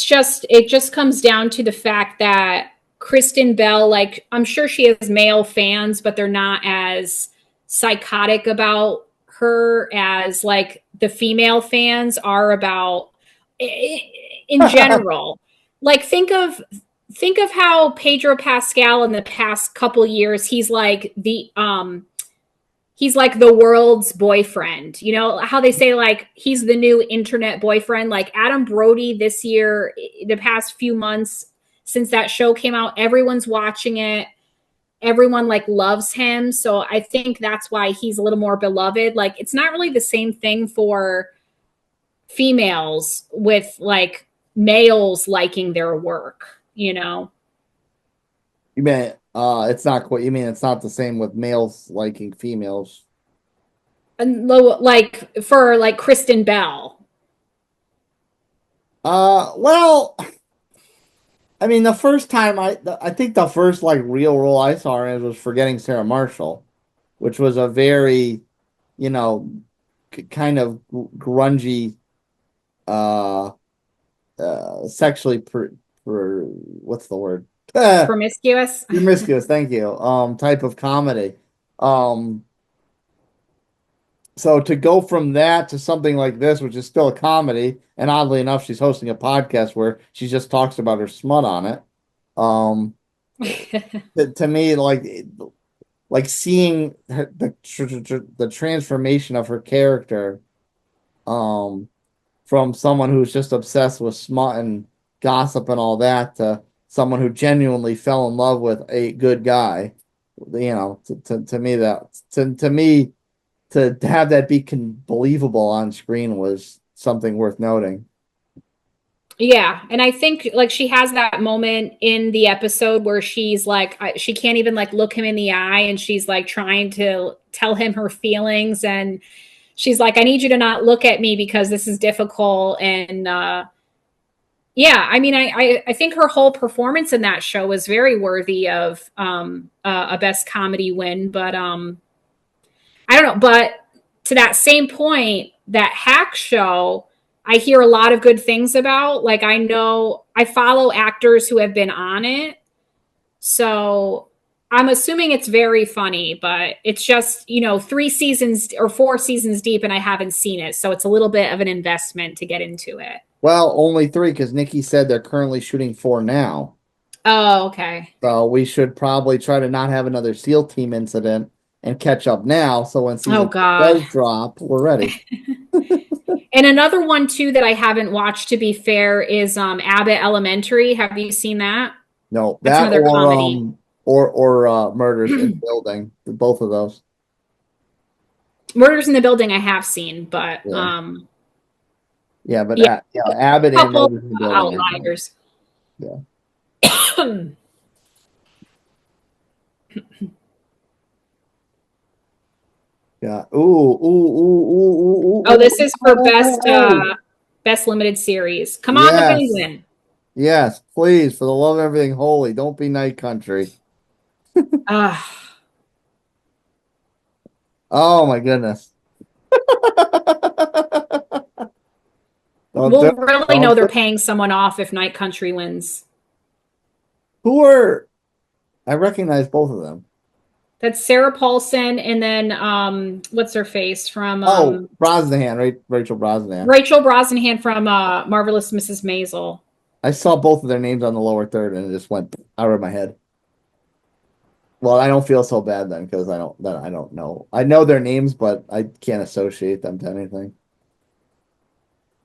just comes down to the fact that Kristen Bell, like, I'm sure she has male fans, but they're not as psychotic about her as like the female fans are about in general. Like think of how Pedro Pascal in the past couple years, he's like the world's boyfriend. How they say like he's the new internet boyfriend. Like Adam Brody this year, the past few months since that show came out, everyone's watching it. everyone like loves him. So I think that's why he's a little more beloved. Like it's not really the same thing for females with like males liking their work, you know. You mean it's not quite, you mean it's not the same with males liking females. And like for like Kristen Bell. Well, I mean, the first time I think the first like real role I saw her in was Forgetting Sarah Marshall, which was a very, you know, kind of grungy, sexually what's the word? Promiscuous. Promiscuous, thank you. Type of comedy. So to go from that to something like this, which is still a comedy, and oddly enough, she's hosting a podcast where she just talks about her smut on it. To me, like seeing the transformation of her character, from someone who's just obsessed with smut and gossip and all that to someone who genuinely fell in love with a good guy. You know, to me to have that be believable on screen was something worth noting. Yeah, and I think like she has that moment in the episode where she's like she can't even like look him in the eye, and she's like trying to tell him her feelings, and she's like, I need you to not look at me because this is difficult. And yeah, I mean, I think her whole performance in that show was very worthy of a best comedy win, but I don't know, but to that same point, that hack show, I hear a lot of good things about. Like, I know I follow actors who have been on it. So I'm assuming it's very funny, but it's just, 3 seasons or 4 seasons deep and I haven't seen it. So it's a little bit of an investment to get into it. Well, only 3 because Nikki said they're currently shooting 4 now. Oh, okay. So we should probably try to not have another SEAL team incident and catch up now. So when season does drop, we're ready. And another one too that I haven't watched, to be fair, is Abbott Elementary. Have you seen that? No, that's that another comedy. Or Murders in the Building. Both of those. Murders in the Building I have seen, but yeah, but yeah. Abbott and Murders in the Building. Outliers. Yeah. Yeah. Ooh. Oh, this is for best limited series. Come on, the Penguin. Yes, please, for the love of everything holy, don't be Night Country. Oh my goodness. We'll really know they're paying someone off if Night Country wins. I recognize both of them. That's Sarah Paulson, and then what's her face from? Brosnahan, right? Rachel Brosnahan. Rachel Brosnahan from Marvelous Mrs. Maisel. I saw both of their names on the lower third, and it just went out of my head. Well, I don't feel so bad then because I don't know. I know their names, but I can't associate them to anything.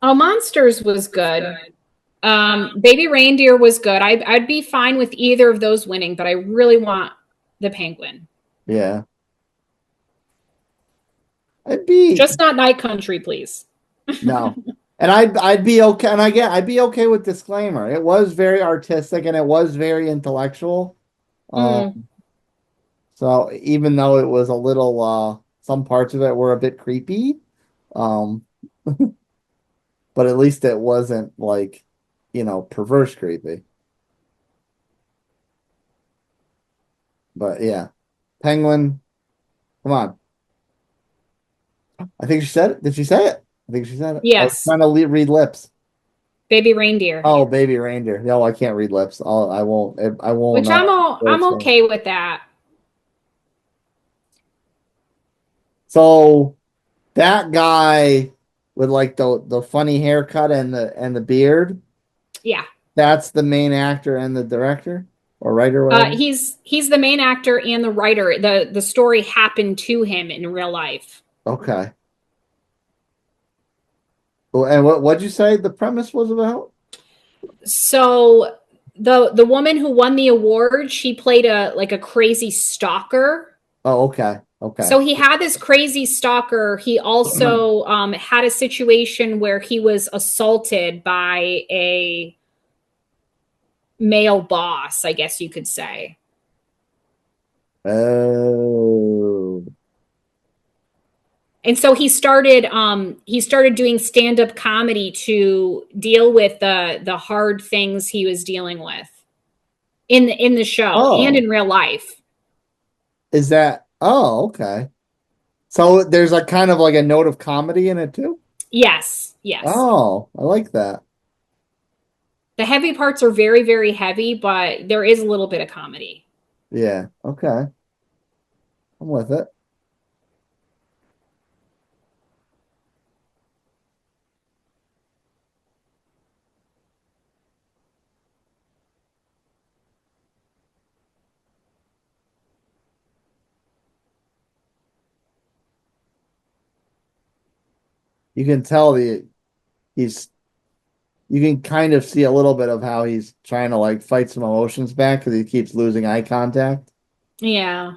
Oh, Monsters was good. Baby Reindeer was good. I'd be fine with either of those winning, but I really want the Penguin. Yeah. I'd be just not Night Country, please. No. And I'd be okay, and again, I'd be okay with disclaimer. It was very artistic and it was very intellectual. So even though it was a little some parts of it were a bit creepy, but at least it wasn't like, perverse creepy. But yeah. Penguin, come on. I think she said it. Did she say it? I think she said it. Yes. I was trying to read lips. Baby Reindeer. Oh, Baby Reindeer. No, I can't read lips. I won't. Which I'm okay with that. So that guy with like the funny haircut and the beard. Yeah. That's the main actor and the director or writer. He's the main actor and the writer. The story happened to him in real life. Okay. And what'd you say the premise was about? So the woman who won the award, she played a crazy stalker. Oh, okay. Okay. So he had this crazy stalker. He also had a situation where he was assaulted by a male boss, I guess you could say. Oh. And so he started doing stand-up comedy to deal with the hard things he was dealing with in the show and in real life. Is that okay. So there's a kind of like a note of comedy in it too? Yes. Oh, I like that. The heavy parts are very, very heavy, but there is a little bit of comedy. Yeah, okay. I'm with it. You can tell he's you can kind of see a little bit of how he's trying to like fight some emotions back because he keeps losing eye contact. Yeah.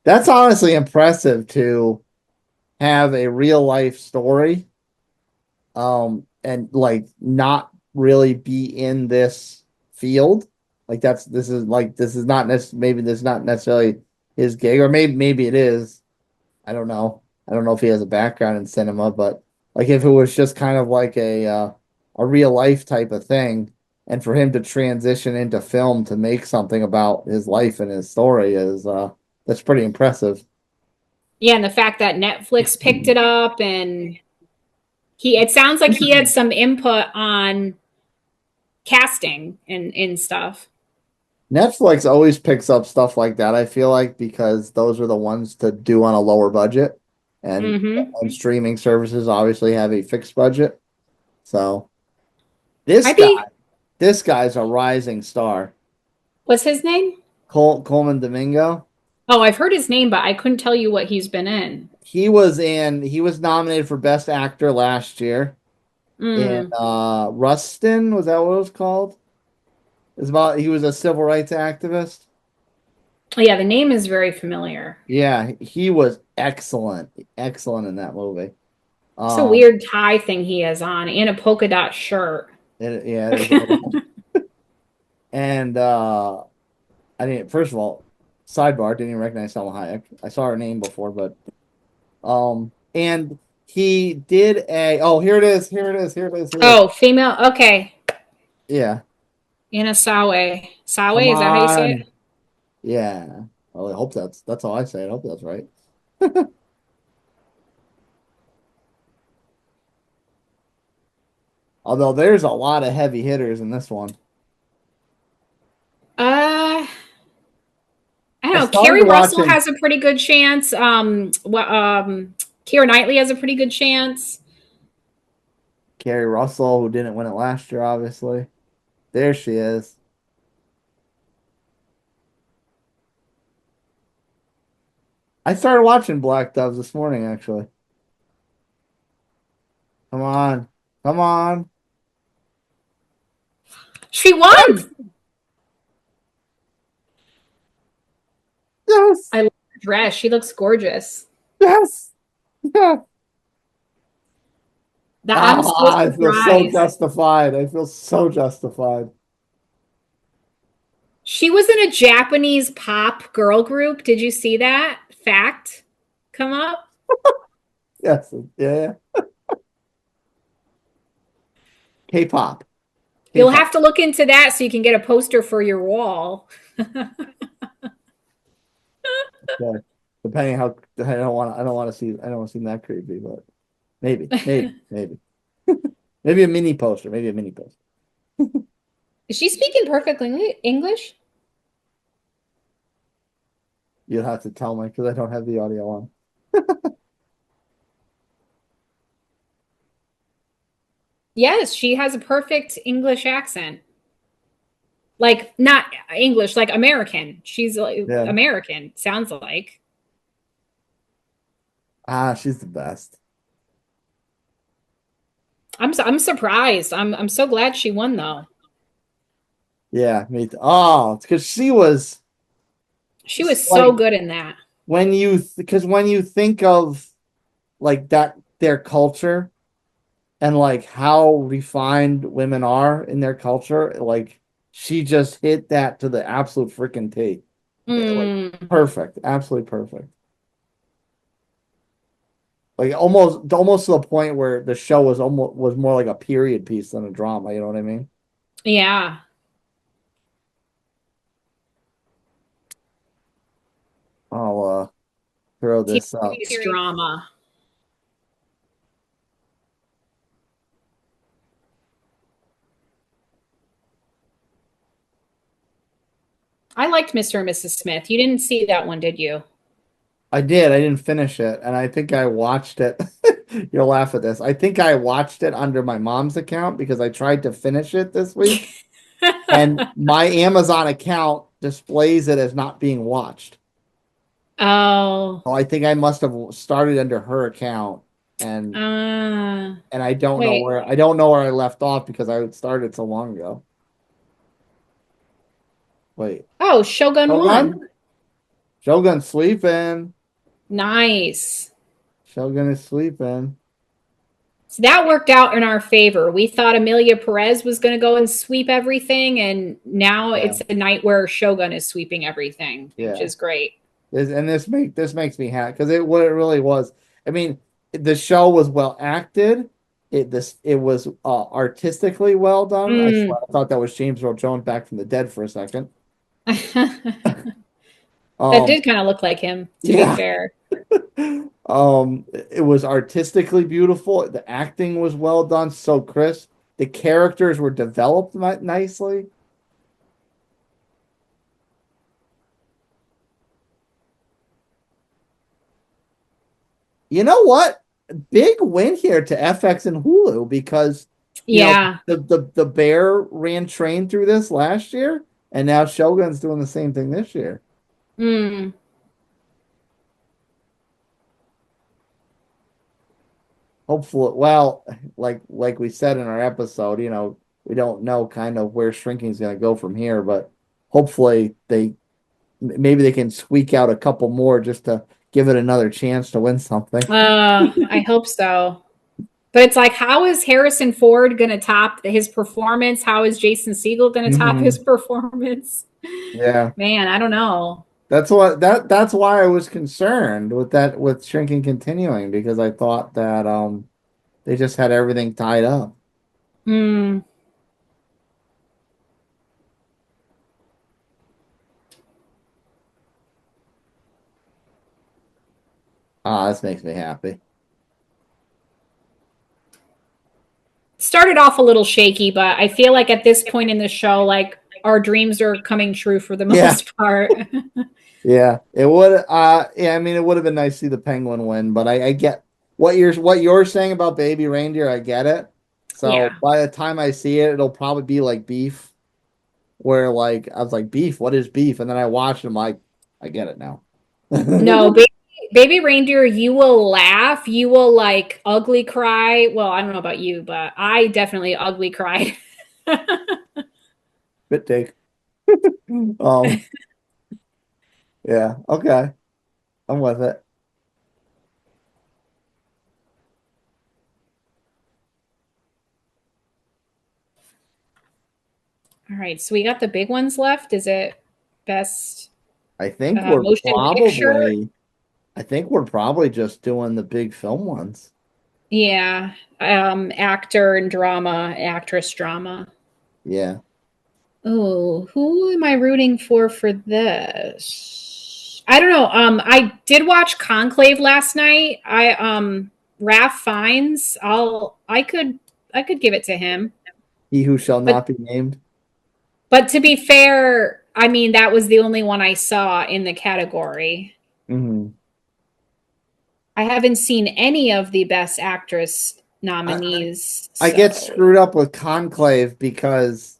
That's honestly impressive to have a real life story and like not really be in this field. Like this is not maybe this is not necessarily his gig, or maybe it is. I don't know. I don't know if he has a background in cinema, but like if it was just kind of like a real life type of thing, and for him to transition into film to make something about his life and his story is that's pretty impressive. Yeah, and the fact that Netflix picked it up, and it sounds like he had some input on casting and stuff. Netflix always picks up stuff like that, I feel like, because those are the ones to do on a lower budget. And streaming services obviously have a fixed budget. So this guy's a rising star. What's his name? Coleman Domingo. Oh, I've heard his name, but I couldn't tell you what he's been in. He was nominated for Best Actor last year in Rustin, was that what it was called? He was a civil rights activist. Yeah, the name is very familiar. Yeah, he was excellent in that movie. It's a weird tie thing he has on and a polka dot shirt. And I didn't. First of all, sidebar, didn't even recognize Salma Hayek. I saw her name before, but and he did here it is. Oh, female. Okay. Yeah. Anna Sawai. Sawai, is that how you say it? Yeah. Well, I hope that's all I say. I hope that's right. Although there's a lot of heavy hitters in this one. I don't know. Kerry Russell has a pretty good chance. Keira Knightley has a pretty good chance. Kerry Russell, who didn't win it last year, obviously. There she is. I started watching Black Doves this morning, actually. Come on. Come on. She won. Yes. I love her dress. She looks gorgeous. Yes. Yeah. I feel so justified. I feel so justified. She was in a Japanese pop girl group. Did you see that fact come up? Yes. Yeah. K-pop. You'll have to look into that so you can get a poster for your wall. Okay. Depending how I don't want to see that creepy, but maybe. Maybe a mini poster. Is she speaking perfect English? You'll have to tell me because I don't have the audio on. Yes, she has a perfect English accent. Like not English, like American. She's American, sounds like. She's the best. I'm surprised. I'm so glad she won though. Yeah, oh, because she was so good in that. Because when you think of like that, their culture and like how refined women are in their culture, like she just hit that to the absolute freaking T. Like, perfect, absolutely perfect. Like almost to the point where the show was more like a period piece than a drama. You know what I mean? Yeah. I'll throw this up. Drama. I liked Mr. and Mrs. Smith. You didn't see that one, did you? I did. I didn't finish it, and I think I watched it. You'll laugh at this. I think I watched it under my mom's account because I tried to finish it this week, and my Amazon account displays it as not being watched. Oh. So I think I must have started under her account, and I don't know where I left off because I started so long ago. Wait. Oh, Shōgun Win. Shōgun's sleeping. Nice. Shōgun is sleeping. So that worked out in our favor. We thought Emilia Perez was going to go and sweep everything, and now it's a night where Shōgun is sweeping everything, which is great. This makes me happy because it really was. I mean, the show was well acted. It was artistically well done. I thought that was James Earl Jones back from the dead for a second. That did kind of look like him, to be fair. It was artistically beautiful. The acting was well done, so crisp. The characters were developed nicely. You know what? Big win here to FX and Hulu because the Bear ran train through this last year, and now Shogun's doing the same thing this year. Hopefully, well, like we said in our episode, we don't know kind of where shrinking is going to go from here, but hopefully maybe they can squeak out a couple more just to give it another chance to win something. I hope so. But it's like, how is Harrison Ford going to top his performance? How is Jason Segel going to top his performance? Yeah, man, I don't know. That's why I was concerned with shrinking continuing because I thought that they just had everything tied up. This makes me happy. Started off a little shaky, but I feel like at this point in the show, like our dreams are coming true for the most part. Yeah, it would. I mean, it would have been nice to see the Penguin win, but I get what you're saying about Baby Reindeer. I get it. So by the time I see it, it'll probably be like Beef, where like I was like, Beef, what is Beef? And then I watched it, I'm like, I get it now. No, Baby Reindeer, you will laugh. You will like ugly cry. Well, I don't know about you, but I definitely ugly cried. Bit take. Yeah, okay. I'm with it. All right, so we got the big ones left. Is it best? I think we're probably just doing the big film ones. Yeah, actor and drama, actress drama. Yeah. Oh, who am I rooting for this? I don't know. I did watch Conclave last night. Ralph Fiennes. I could give it to him. He who shall not be named. But to be fair, I mean that was the only one I saw in the category. I haven't seen any of the Best Actress nominees. I get screwed up with Conclave because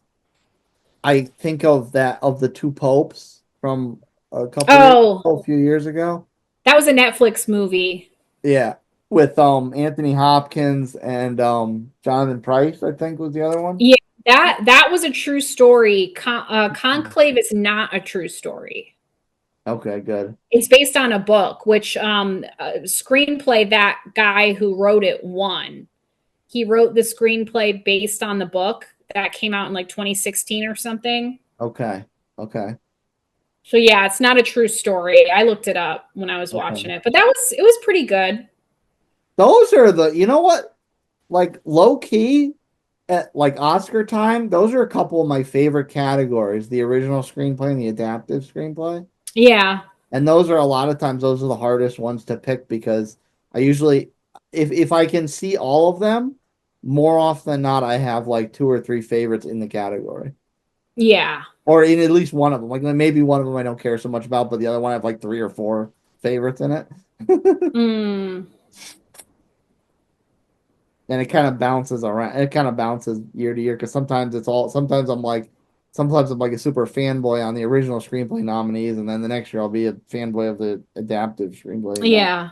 I think of the two popes from a few years ago. That was a Netflix movie. Yeah. with Anthony Hopkins and Jonathan Pryce, I think was the other one. Yeah, that was a true story. Conclave is not a true story. Okay, good. It's based on a book, which screenplay, that guy who wrote it won. He wrote the screenplay based on the book that came out in like 2016 or something. Okay. Okay. So yeah, it's not a true story. I looked it up when I was watching it, but it was pretty good. Those are the, you know what? Like low key at like Oscar time, those are a couple of my favorite categories, the original screenplay and the adaptive screenplay. Yeah. And those are a lot of times those are the hardest ones to pick because I usually if I can see all of them, more often than not I have like 2 or 3 favorites in the category. Yeah. Or in at least one of them. Like maybe one of them I don't care so much about, but the other one I have like 3 or 4 favorites in it. And it kind of bounces around. It kind of bounces year to year because sometimes I'm like a super fanboy on the original screenplay nominees, and then the next year I'll be a fanboy of the adaptive screenplay. Yeah.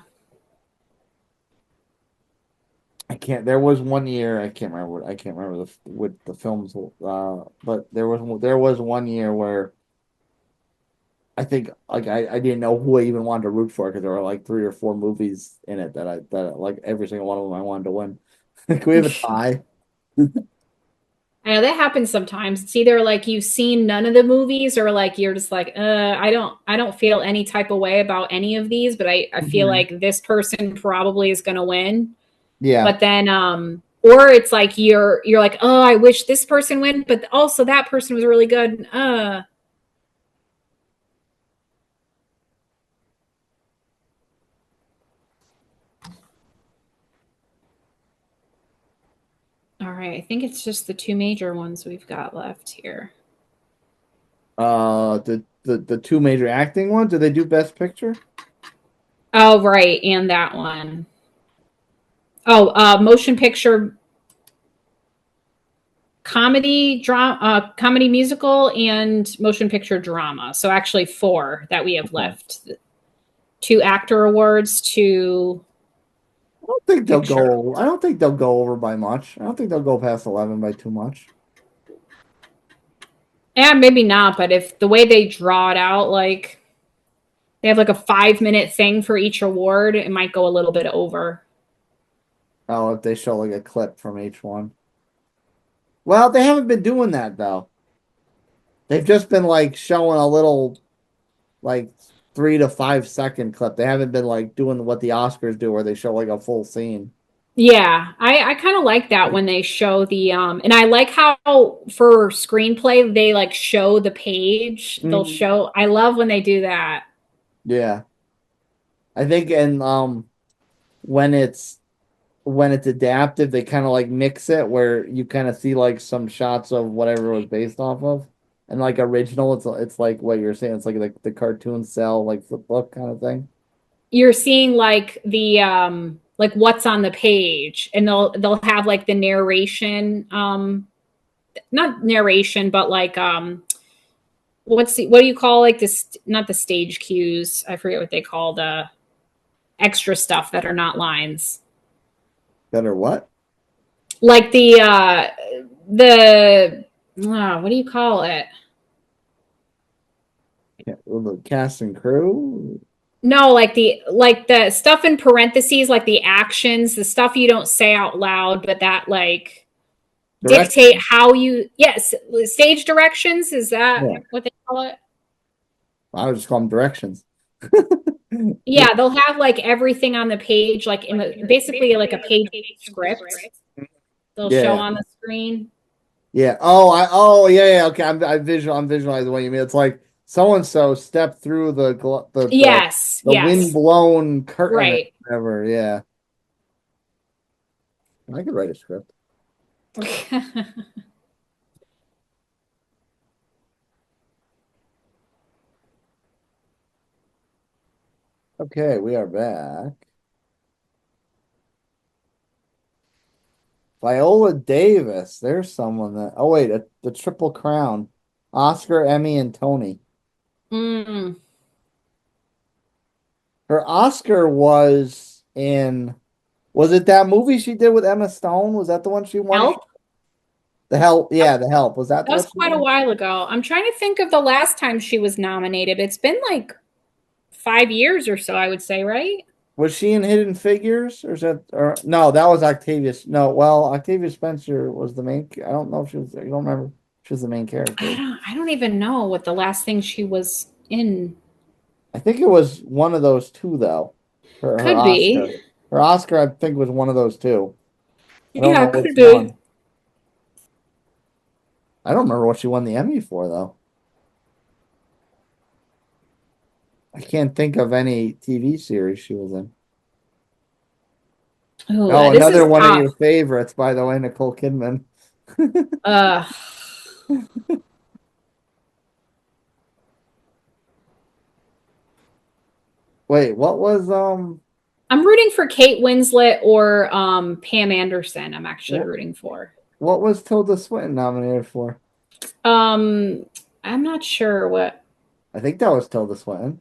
There was one year I can't remember what the films. But there was one year where I think like I didn't know who I even wanted to root for because there were like 3 or 4 movies in it that like every single one of them I wanted to win. Can we have a tie? I know that happens sometimes. It's either like you've seen none of the movies or like you're just like, I don't feel any type of way about any of these, but I feel like this person probably is gonna win. Yeah. But then or it's like you're like, oh, I wish this person win, but also that person was really good. All right, I think it's just the 2 major ones we've got left here. The 2 major acting ones. Do they do Best Picture? Oh, right, and that one. Oh, motion picture, comedy, drama, comedy musical, and motion picture drama. So actually 4 that we have left. 2 actor awards, 2. I don't think they'll go over by much. I don't think they'll go past 11 by too much. Yeah, maybe not, but if the way they draw it out, like they have like a 5-minute thing for each award, it might go a little bit over. Oh, if they show like a clip from each one. Well, they haven't been doing that though. They've just been like showing a little like 3 to 5 second clip. They haven't been like doing what the Oscars do where they show like a full scene. Yeah, I kind of like that when they show the and I like how for screenplay they like show the page. They'll show, I love when they do that. Yeah. I think and when it's adaptive, they kind of like mix it where you kind of see like some shots of whatever it was based off of. And like original, it's like what you're saying, it's like the cartoon cell, like flip book kind of thing. You're seeing like the like what's on the page, and they'll have like the narration, not narration, but like what do you call like this, not the stage cues, I forget what they call the extra stuff that are not lines. That are what? Like the what do you call it? The cast and crew? No, like the stuff in parentheses, like the actions, the stuff you don't say out loud, but that like dictate how you, yes, stage directions, is that what they call it? I would just call them directions. Yeah, they'll have like everything on the page, like basically like a page script. They'll show on the screen. Yeah. Oh yeah. Okay. I'm visualizing what you mean. It's like so and so stepped through the wind-blown curtain, right? Whatever. Yeah. I could write a script. Okay, we are back. Viola Davis. There's someone that. Oh wait, the Triple Crown: Oscar, Emmy, and Tony. Her Oscar was in Was it that movie she did with Emma Stone? Was that the one she won? Help? The Help. Yeah, The Help. Was that That was quite a while ago. I'm trying to think of the last time she was nominated. It's been like 5 years or so, I would say, right? Was she in Hidden Figures, or is that, or no? That was Octavia. No, well, Octavia Spencer was the main. I don't know if she was. I don't remember. If she was the main character. I don't even know what the last thing she was in. I think it was one of those two, though. Her Could Oscar. be. Her Oscar, I think, was one of those two. I don't Yeah, know could which be. one. I don't remember what she won the Emmy for, though. I can't think of any TV series she was in. Ooh, Oh, this another is one of tough. your favorites, by the way, Nicole Kidman. Wait, what was I'm rooting for Kate Winslet or Pam Anderson. I'm actually rooting for. What was Tilda Swinton nominated for? I'm not sure what. I think that was Tilda Swinton.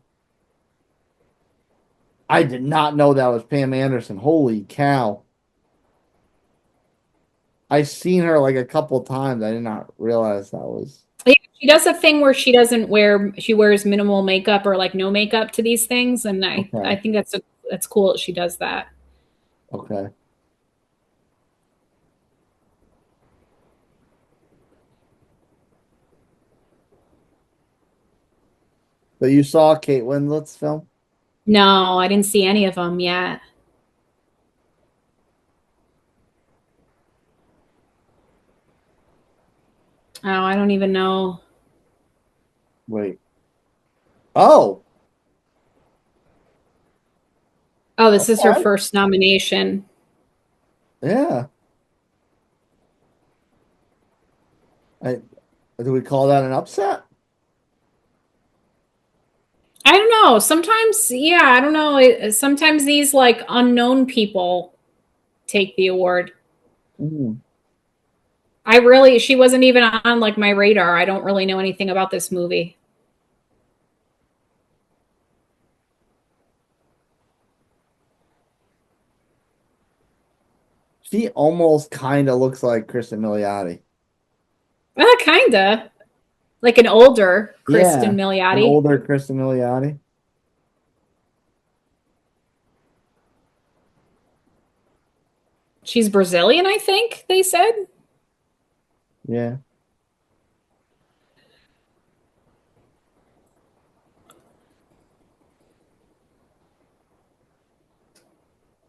I did not know that was Pam Anderson. Holy cow. I've seen her like a couple times. I did not realize that was. Yeah, she does a thing where she wears minimal makeup or like no makeup to these things, and I think that's cool that she does that. Okay. So you saw Kate Winslet's film? No, I didn't see any of them yet. Oh, I don't even know. Wait. Oh. Oh, this is her first nomination. Yeah. Do we call that an upset? I don't know. Sometimes, yeah, I don't know. Sometimes these like unknown people take the award. She wasn't even on like my radar. I don't really know anything about this movie. She almost kind of looks like Kristen Milioti. Kinda. Like an older Kristen Milioti. An older Kristen Milioti. She's Brazilian, I think they said. Yeah.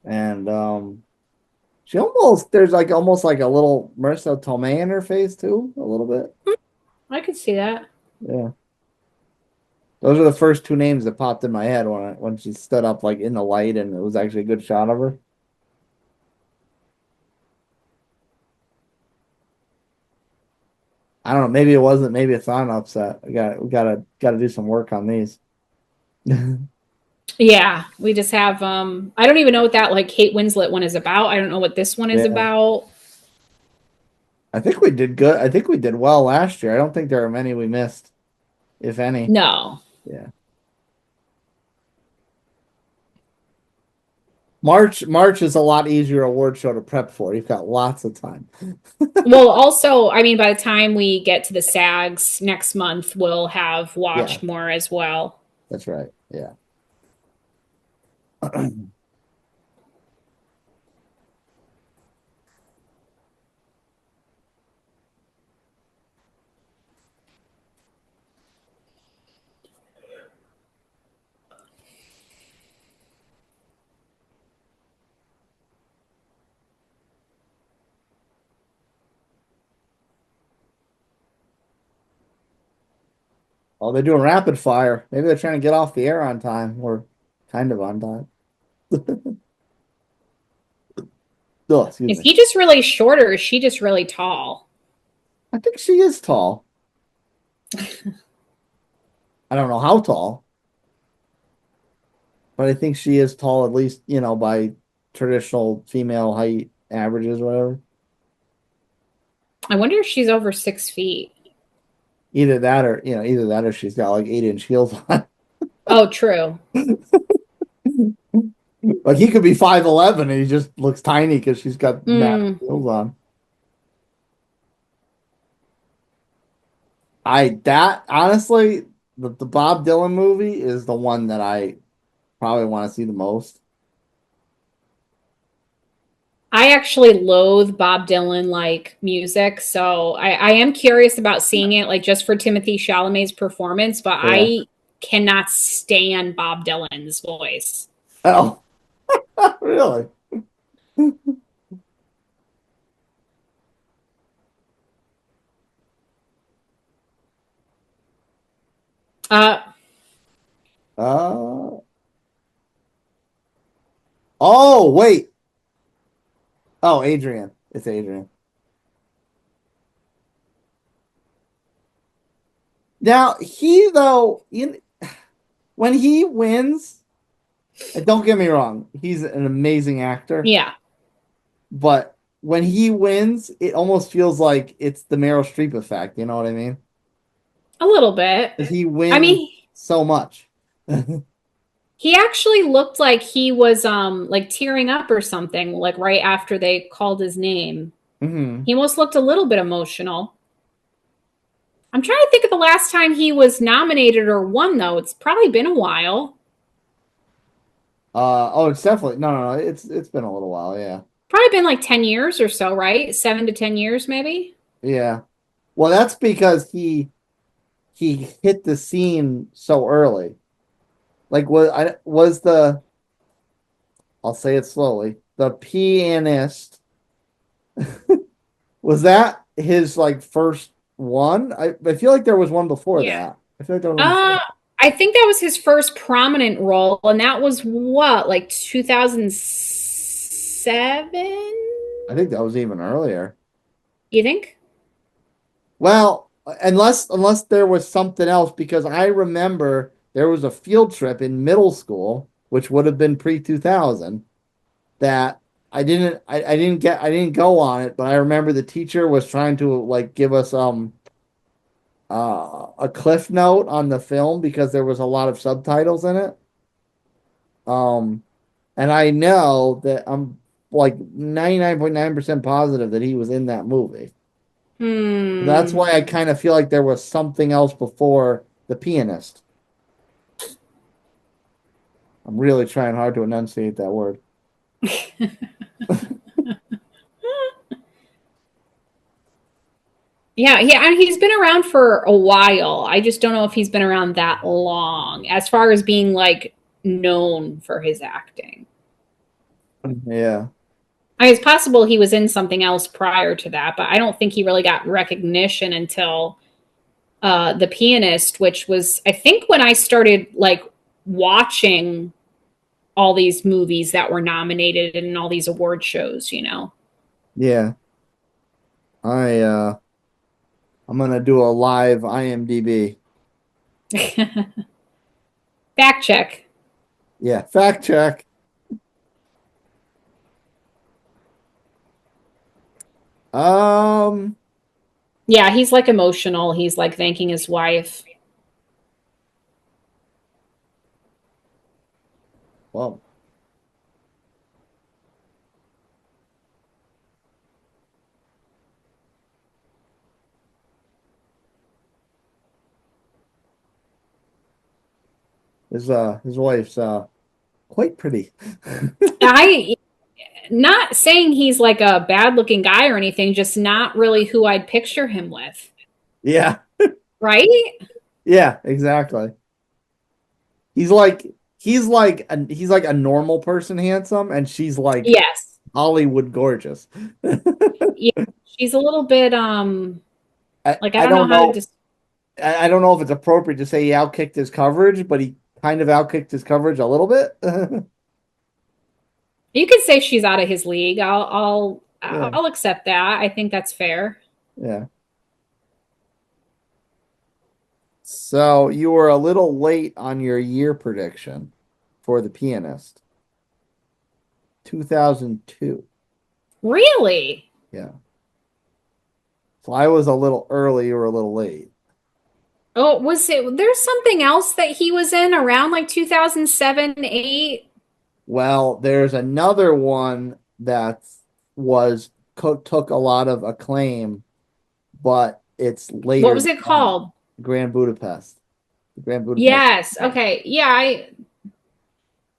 And she there's like almost like a little Marissa Tomei in her face too, a little bit. I could see that. Yeah. Those are the first two names that popped in my head when she stood up like in the light and it was actually a good shot of her. I don't know. Maybe it wasn't. Maybe it's not an upset. We gotta do some work on these. Yeah, we just have. I don't even know what that like Kate Winslet one is about. I don't know what this one is about. I think we did good. I think we did well last year. I don't think there are many we missed, if any. No. Yeah. March is a lot easier award show to prep for. You've got lots of time. Well, also, I mean, by the time we get to the SAGs next month, we'll have watched more as well. That's right. Yeah. Oh, they're doing rapid fire. Maybe they're trying to get off the air on time or kind of on time. Oh, excuse Is me. he just really short or is she just really tall? I think she is tall. I don't know how tall, but I think she is tall, at least, by traditional female height averages, whatever. I wonder if she's over 6 feet. Either that or she's got like 8-inch heels on. Oh, true. Like he could be 5'11" and he just looks tiny because she's got massive heels on. Honestly, the Bob Dylan movie is the one that I probably want to see the most. I actually loathe Bob Dylan like music, so I am curious about seeing it, like just for Timothy Chalamet's performance, but I cannot stand Bob Dylan's voice. Oh, really? Oh, wait. Oh, Adrian. It's Adrian. Now, when he wins, and don't get me wrong, he's an amazing actor. Yeah. But when he wins, it almost feels like it's the Meryl Streep effect. You know what I mean? A little bit. He wins so much. He actually looked like he was like tearing up or something, like right after they called his name. Mm-hmm. He almost looked a little bit emotional. I'm trying to think of the last time he was nominated or won, though. It's probably been a while. It's definitely no. It's been a little while, yeah. Probably been like 10 years or so, right? 7 to 10 years, maybe. Yeah. Well, that's because he hit the scene so early. Like I'll say it slowly. The pianist was that his like first one? I feel like there was one before that. I feel like there was one before. I think that was his first prominent role, and that was what, like 2007? I think that was even earlier. You think? Well, unless there was something else, because I remember there was a field trip in middle school, which would have been pre-2000, that I didn't go on it, but I remember the teacher was trying to like give us a cliff note on the film because there was a lot of subtitles in it. And I know that I'm like 99.9% positive that he was in that movie. That's why I kind of feel like there was something else before The Pianist. I'm really trying hard to enunciate that word. Yeah, and he's been around for a while. I just don't know if he's been around that long as far as being like known for his acting. Yeah. I mean, it's possible he was in something else prior to that, but I don't think he really got recognition until The Pianist, which was, I think, when I started like watching all these movies that were nominated in all these award shows, you know? Yeah. I'm gonna do a live IMDb. Fact check. Yeah, fact check. Yeah, he's like emotional. He's like thanking his wife. Well. His wife's quite pretty. I not saying he's like a bad looking guy or anything, just not really who I'd picture him with. Yeah. Right? Yeah, exactly. He's like a normal person handsome, and she's like yes, Hollywood gorgeous. Yeah, she's a little bit I don't know how to just I don't know if it's appropriate to say he outkicked his coverage, but he kind of outkicked his coverage a little bit. You could say she's out of his league. I'll accept that. I think that's fair. Yeah. So you were a little late on your year prediction for The Pianist. 2002. Really? Yeah. So I was a little early, you were a little late. Oh, was it there's something else that he was in around like 2007, 8? Well, there's another one that took a lot of acclaim, but it's later. What was it called? Grand Budapest. Grand Budapest. Yes. Okay. Yeah, I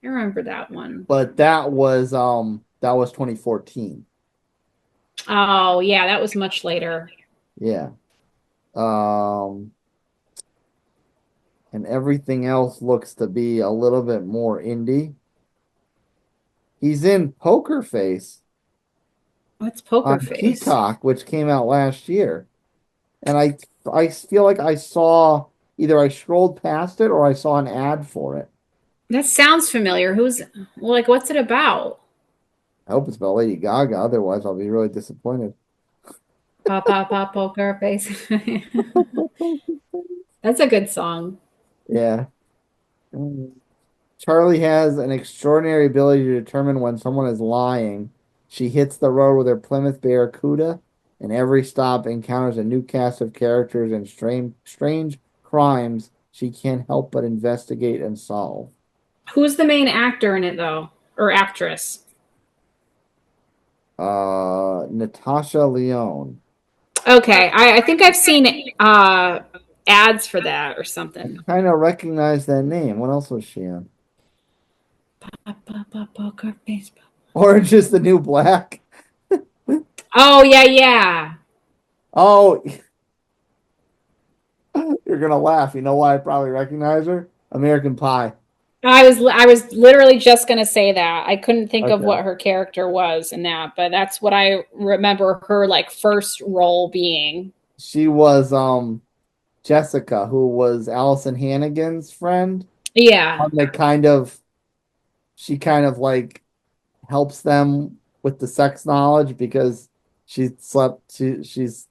remember that one. But that was 2014. Oh, yeah, that was much later. Yeah. And everything else looks to be a little bit more indie. He's in Poker Face. What's Poker on Face? Peacock, which came out last year. And I feel like I saw either I scrolled past it or I saw an ad for it. That sounds familiar. What's it about? I hope it's about Lady Gaga. Otherwise, I'll be really disappointed. Pop, pop, pop, Poker Face. That's a good song. Yeah. Charlie has an extraordinary ability to determine when someone is lying. She hits the road with her Plymouth Barracuda, and every stop encounters a new cast of characters and strange crimes she can't help but investigate and solve. Who's the main actor in it, though? Or actress? Natasha Lyonne. Okay, I think I've seen ads for that or something. I kind of recognize that name. What else was she on? Poker Face. Orange is the New Black. Oh, yeah. Oh, you're gonna laugh. You know why I probably recognize her? American Pie. I was literally just gonna say that. I couldn't think of what her character was in that, but that's what I remember her first role being. She was Jessica, who was Allison Hannigan's friend. Yeah. She kind of helps them with the sex knowledge because she's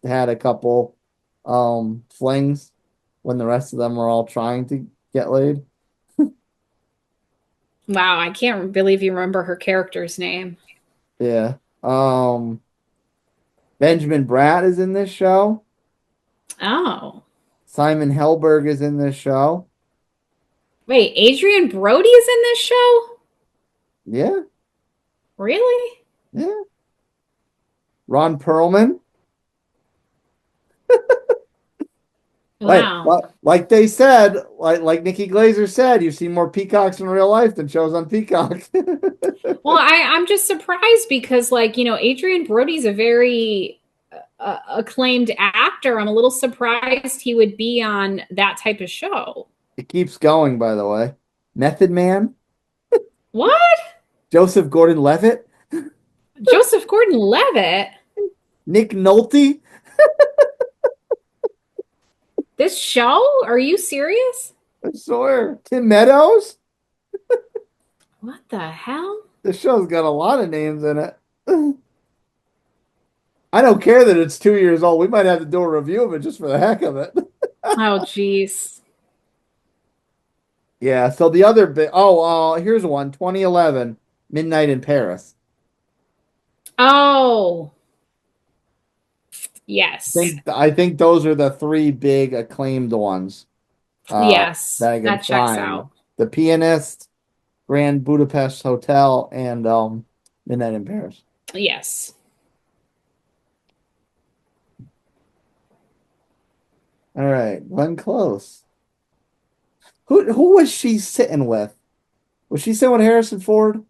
had a couple flings when the rest of them are all trying to get laid. Wow, I can't believe you remember her character's name. Yeah. Benjamin Bratt is in this show. Oh. Simon Helberg is in this show. Wait, Adrian Brody is in this show? Yeah. Really? Yeah. Ron Perlman. Wow. Like they said, like Nikki Glazer said, you see more peacocks in real life than shows on Peacock. Well, I'm just surprised because, Adrian Brody's a very acclaimed actor. I'm a little surprised he would be on that type of show. It keeps going, by the way. Method Man. What? Joseph Gordon-Levitt. Joseph Gordon-Levitt? Nick Nolte. This show? Are you serious? I swear. Tim Meadows. What the hell? This show's got a lot of names in it. I don't care that it's 2 years old. We might have to do a review of it just for the heck of it. Oh, jeez. Yeah, so the other bit. Here's one. 2011, Midnight in Paris. Oh. Yes. I think those are the three big acclaimed ones. Yes, that checks out. The Pianist, Grand Budapest Hotel, and Midnight in Paris. Yes. All right, Glenn Close. Who was she sitting with? Was she sitting with Harrison Ford?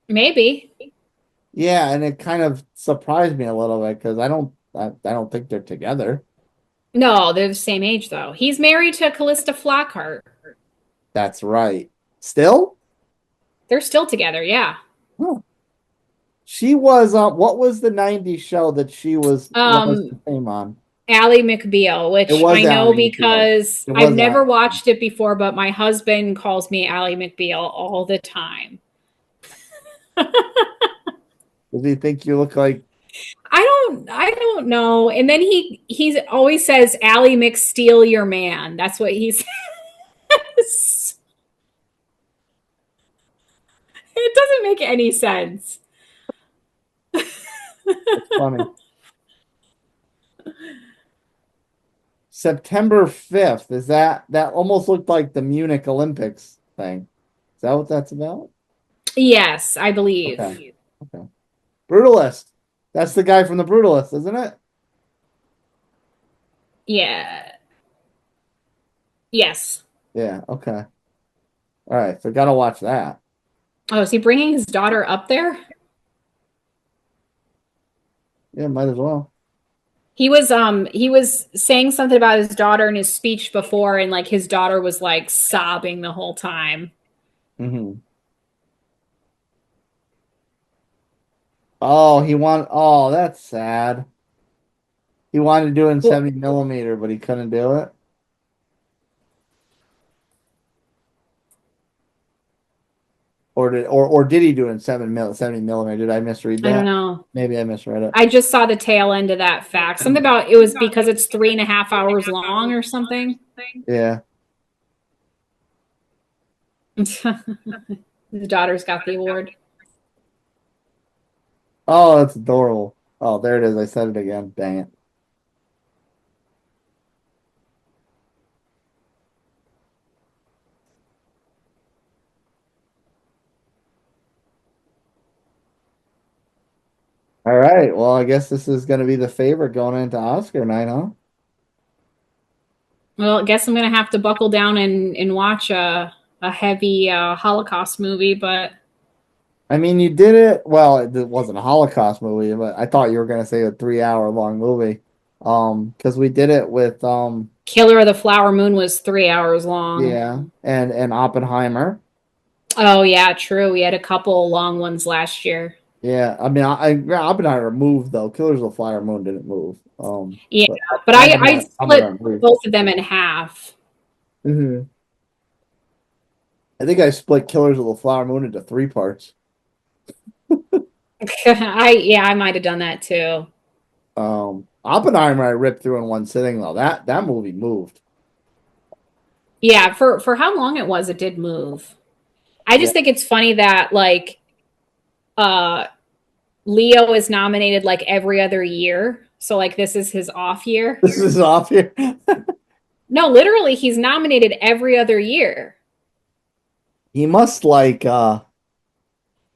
Maybe. Yeah, and it kind of surprised me a little bit because I don't think they're together. No, they're the same age though. He's married to Callista Flockhart. That's right. Still? They're still together, yeah. Huh. She was what was the 90s show that she was the same on? Ally McBeal, which I know because I've never watched it before, but my husband calls me Ally McBeal all the time. Does he think you look like? I don't know. And then he always says, Ally McSteal your man. That's what he says. It doesn't make any sense. It's funny. September 5th. Is that almost looked like the Munich Olympics thing? Is that what that's about? Yes, I believe. Okay. Okay. Brutalist. That's the guy from the Brutalist, isn't it? Yeah. Yes. Yeah. Okay. All right. So gotta watch that. Oh, is he bringing his daughter up there? Yeah, might as well. He was saying something about his daughter in his speech before, and like his daughter was like sobbing the whole time. Mm-hmm. Oh, oh, that's sad. He wanted to do it in Well, 70 millimeter, but he couldn't do it. Or did he do it in 70 millimeter? Did I misread that? I don't know. Maybe I misread it. I just saw the tail end of that fact. Something about it was because it's 3.5 hours long or something. Yeah. His daughter's got the award. Oh, that's adorable. Oh, there it is. I said it again. Dang it. All right. Well, I guess this is going to be the favorite going into Oscar night, huh? Well, I guess I'm gonna have to buckle down and watch a heavy Holocaust movie, but I mean, you did it. Well, it wasn't a Holocaust movie, but I thought you were going to say a 3 hour long movie. Because we did it with Killer of the Flower Moon was 3 hours long. yeah, and Oppenheimer. Oh yeah, true. We had a couple long ones last year. Yeah, I mean, Oppenheimer moved though. Killers of the Flower Moon didn't move. Yeah, But but I split both of them in half. Mm-hmm. I think I split Killers of the Flower Moon into 3 parts. I might have done that too. Oppenheimer I ripped through in one sitting though. That movie moved. Yeah, for how long it was, it did move. I just think it's funny that like uh Leo is nominated like every other year. So like this is his off year. This is off here. No, literally he's nominated every other year. He must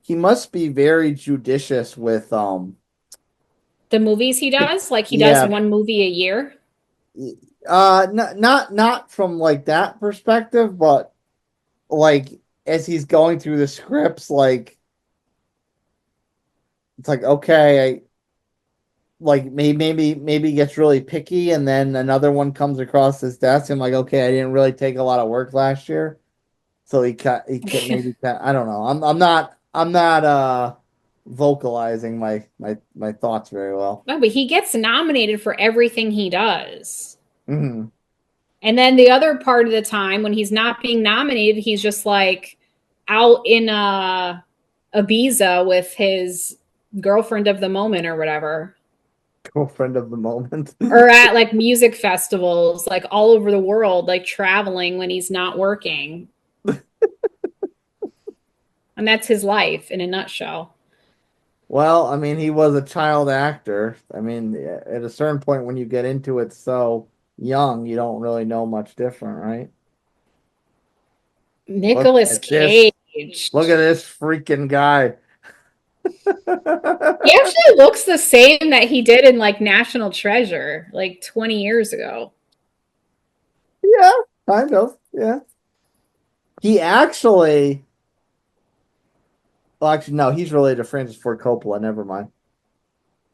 he must be very judicious with The movies he does, like he yeah. does one movie a year. Not from like that perspective, but like as he's going through the scripts, like it's like okay, like maybe gets really picky, and then another one comes across his desk. I'm like, okay, I didn't really take a lot of work last year, so he cut maybe cut. I don't know. I'm not vocalizing my thoughts very well. No, but he gets nominated for everything he does. Mm-hmm. And then the other part of the time when he's not being nominated, he's just like out in Ibiza with his girlfriend of the moment or whatever. Girlfriend of the moment. Or at like music festivals, like all over the world, like traveling when he's not working. And that's his life in a nutshell. Well, I mean, he was a child actor. I mean, at a certain point when you get into it so young, you don't really know much different, right? Nicolas Cage. Look at this freaking guy. He actually looks the same that he did in like National Treasure, like 20 years ago. Yeah, kind of. Yeah. He actually, well, actually, no, he's related to Francis Ford Coppola. Never mind.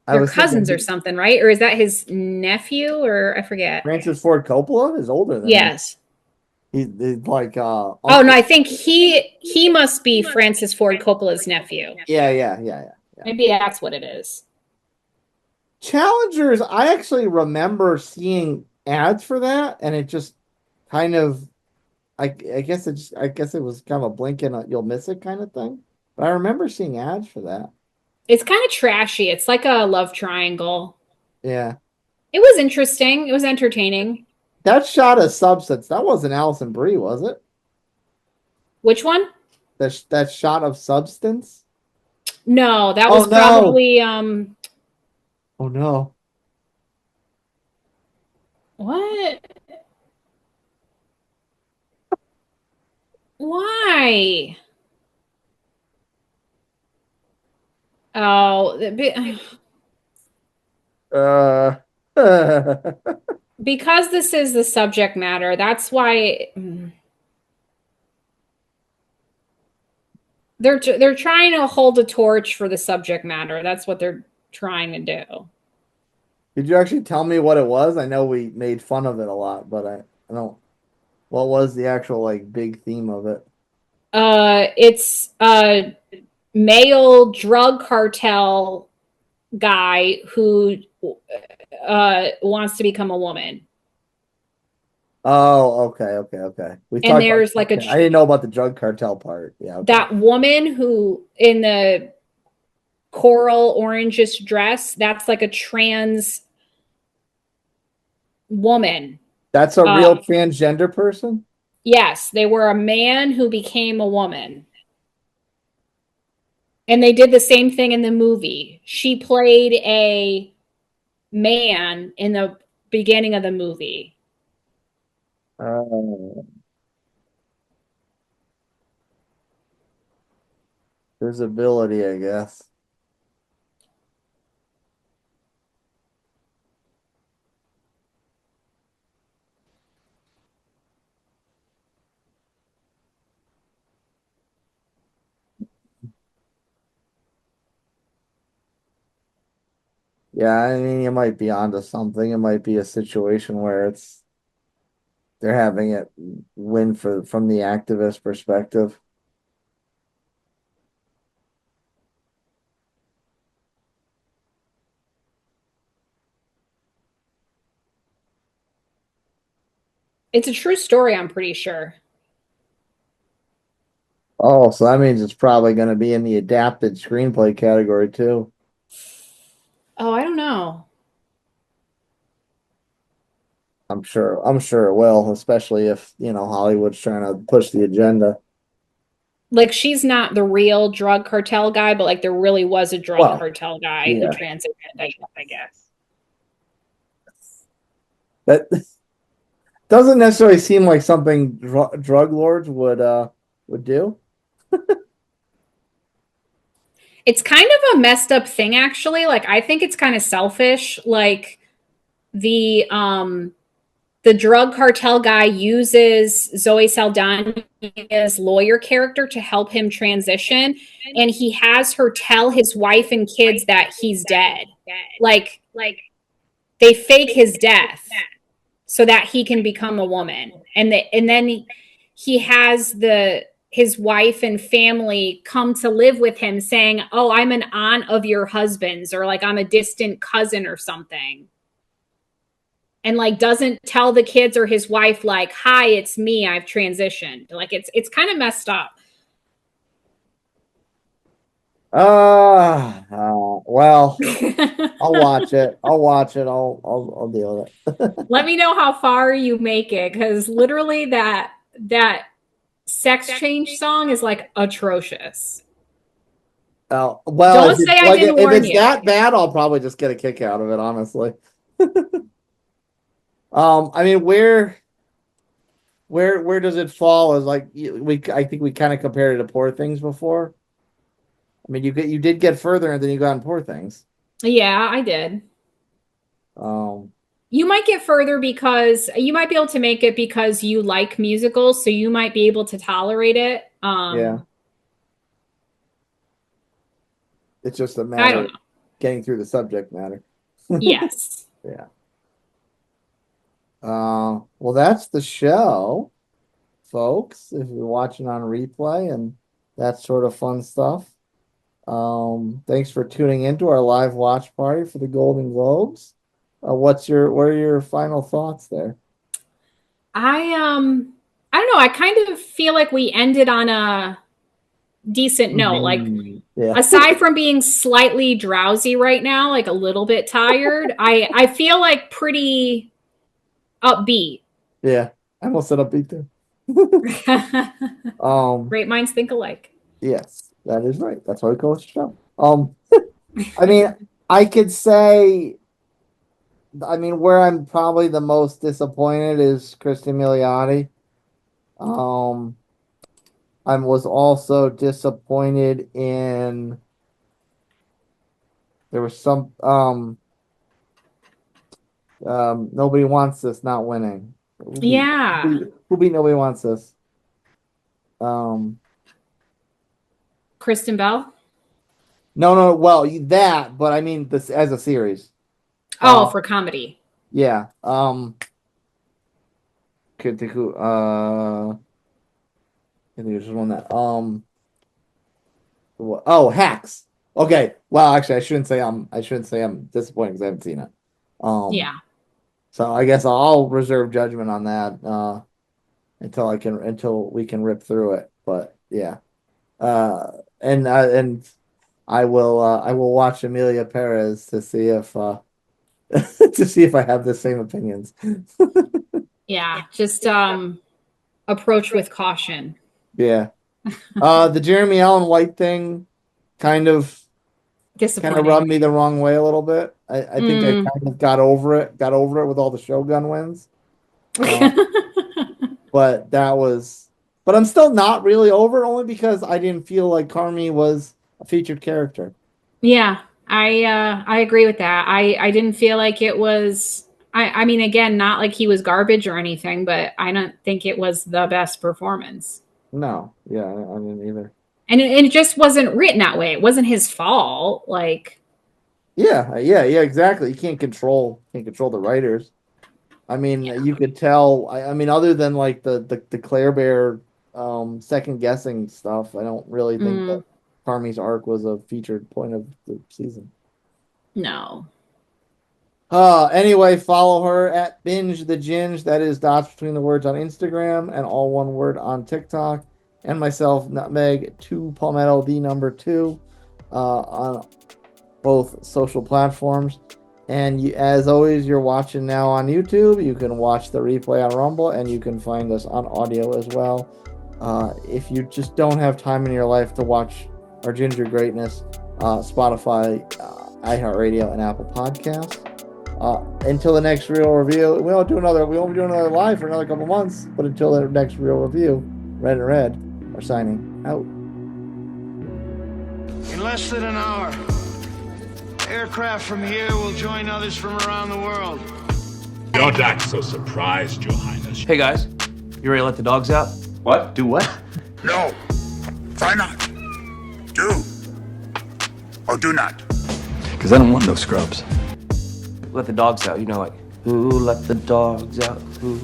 They're cousins or something, right? Or is that his nephew? Or I forget. Francis Ford Coppola is older than yes. He's like oh no, I think he must be Francis Ford Coppola's nephew. Yeah. Maybe that's what it is. Challengers, I actually remember seeing ads for that, and it just kind of, I guess it was kind of a blink and you'll miss it kind of thing. But I remember seeing ads for that. It's kind of trashy. It's like a love triangle. Yeah. It was interesting. It was entertaining. That shot of Substance, that wasn't Alison Brie, was it? Which one? That shot of Substance? No, that was probably Oh no. What? Why? Oh, Uh, because this is the subject matter, that's why they're trying to hold a torch for the subject matter. That's what they're trying to do. Did you actually tell me what it was? I know we made fun of it a lot, but I don't. What was the actual like big theme of it? It's a male drug cartel guy who wants to become a woman. Oh, okay. We And talked there's about, like I didn't know about the drug cartel part. Yeah, okay. that woman who in the coral orangish dress, that's like a trans woman. That's a real transgender person? Yes, they were a man who became a woman. And they did the same thing in the movie. She played a man in the beginning of the movie. Visibility, I guess. Yeah, I mean, you might be onto something. It might be a situation where they're having it win from the activist perspective. It's a true story, I'm pretty sure. Oh, so that means it's probably going to be in the adapted screenplay category too. Oh, I don't know. I'm sure it will, especially if, Hollywood's trying to push the agenda. Like she's not the real drug cartel guy, but like there really was a drug cartel guy who transitioned, I guess. That doesn't necessarily seem like something drug lords would do. It's kind of a messed up thing, actually. Like I think it's kind of selfish. Like the drug cartel guy uses Zoe Saldana's lawyer character to help him transition, and he has her tell his wife and kids that he's dead. Like they fake his death so that he can become a woman, and then he has his wife and family come to live with him saying, "Oh, I'm an aunt of your husband's," or like I'm a distant cousin or something. And like doesn't tell the kids or his wife like, "Hi, it's me, I've transitioned." Like it's kind of messed up. Well, I'll watch it. I'll deal with it. Let me know how far you make it, because literally that sex change song is like atrocious. Well, don't say I didn't warn you. If it's that bad, I'll probably just get a kick out of it, honestly. I mean, where does it fall? Is like I think we kind of compared it to Poor Things before. I mean, you did get further, and then you got in Poor Things. Yeah, I did. You might get further because you might be able to make it because you like musicals, so you might be able to tolerate it. Yeah. It's just a matter of getting through the subject matter. Yes. Yeah. Well, that's the show, folks. If you're watching on replay and that sort of fun stuff. Thanks for tuning into our live watch party for the Golden Globes. What are your final thoughts there? I don't know. I kind of feel like we ended on a decent note. Like aside from being slightly drowsy right now, like a little bit tired, I feel like pretty upbeat. Yeah, I almost said upbeat too. Great minds think alike. Yes, that is right. That's why we call it a show. I mean, I could say, where I'm probably the most disappointed is Kristen Milioti. I was also disappointed in There was some Nobody Wants This not winning. Who beat Nobody Wants This? Kristen Bell? No. Well, that, but I mean this as a series. For comedy. Yeah. Could think who. I think there's one that. Hacks. Okay. Well, actually, I shouldn't say I'm disappointed because I haven't seen it. Yeah. So I guess I'll reserve judgment on that until we can rip through it. But yeah. And I will watch Emilia Perez to see if I have the same opinions. Yeah, just approach with caution. Yeah. The Jeremy Allen White thing kind of rubbed me the wrong way a little bit. I think I kind of got over it with all the Shōgun wins. But I'm still not really over it, only because I didn't feel like Carmi was a featured character. Yeah, I agree with that. I didn't feel like it was. I mean, again, not like he was garbage or anything, but I don't think it was the best performance. No, yeah, I didn't either. And it just wasn't written that way. It wasn't his fault. Like, yeah, exactly. You can't control the writers. I mean, you could tell. I mean, other than like the Claire Bear second guessing stuff, I don't really think that Carmi's arc was a featured point of the season. No. Anyway, follow her at Binge the Ginge. That is dots between the words on Instagram and all one word on TikTok. And myself, Nutmeg 2 Palmetto, the number 2, on both social platforms. And as always, you're watching now on YouTube. You can watch the replay on Rumble, and you can find us on audio as well. If you just don't have time in your life to watch our Ginger greatness, Spotify, iHeartRadio, and Apple Podcasts. Until the next real review, we won't do another live for another couple months. But until the next real review, Red and Red are signing out. In less than an hour, aircraft from here will join others from around the world. Don't act so surprised, Your Highness. Hey guys, you ready to let the dogs out? What? Do what? No. Try not. Do. Or do not. Because I don't want no scrubs. Let the dogs out, you know, like, who let the dogs out? Who?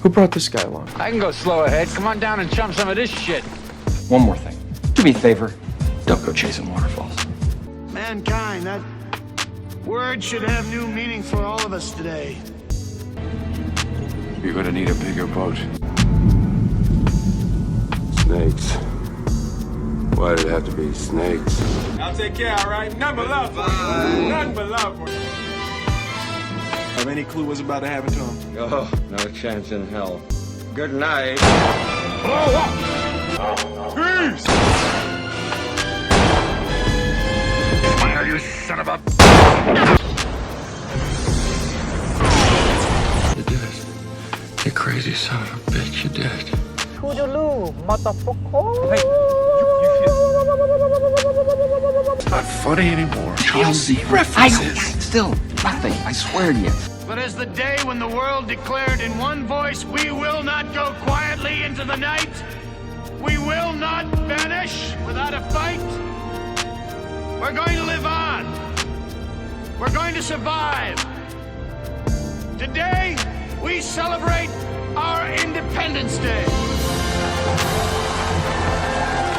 Who brought this guy along? I can go slow ahead. Come on down and chum some of this shit. One more thing. Do me a favor. Don't go chasing waterfalls. Mankind, that word should have new meaning for all of us today. You're gonna need a bigger boat. Snakes. Why did it have to be snakes? I'll take care, all right? None but love for you. None but love for you. Have any clue what's about to happen to him? Oh, no chance in hell. Good night. Blow up! Peace! Fire, you son of a... You did it. You crazy son of a bitch, you did it. Toodaloo, motherfucker. Hey, Not funny anymore. Chelsea references. Still, nothing. I swear to you. But as the day when the world declared in one voice, we will not go quietly into the night, we will not vanish without a fight, we're going to live on. We're going to survive. Today, we celebrate our Independence Day.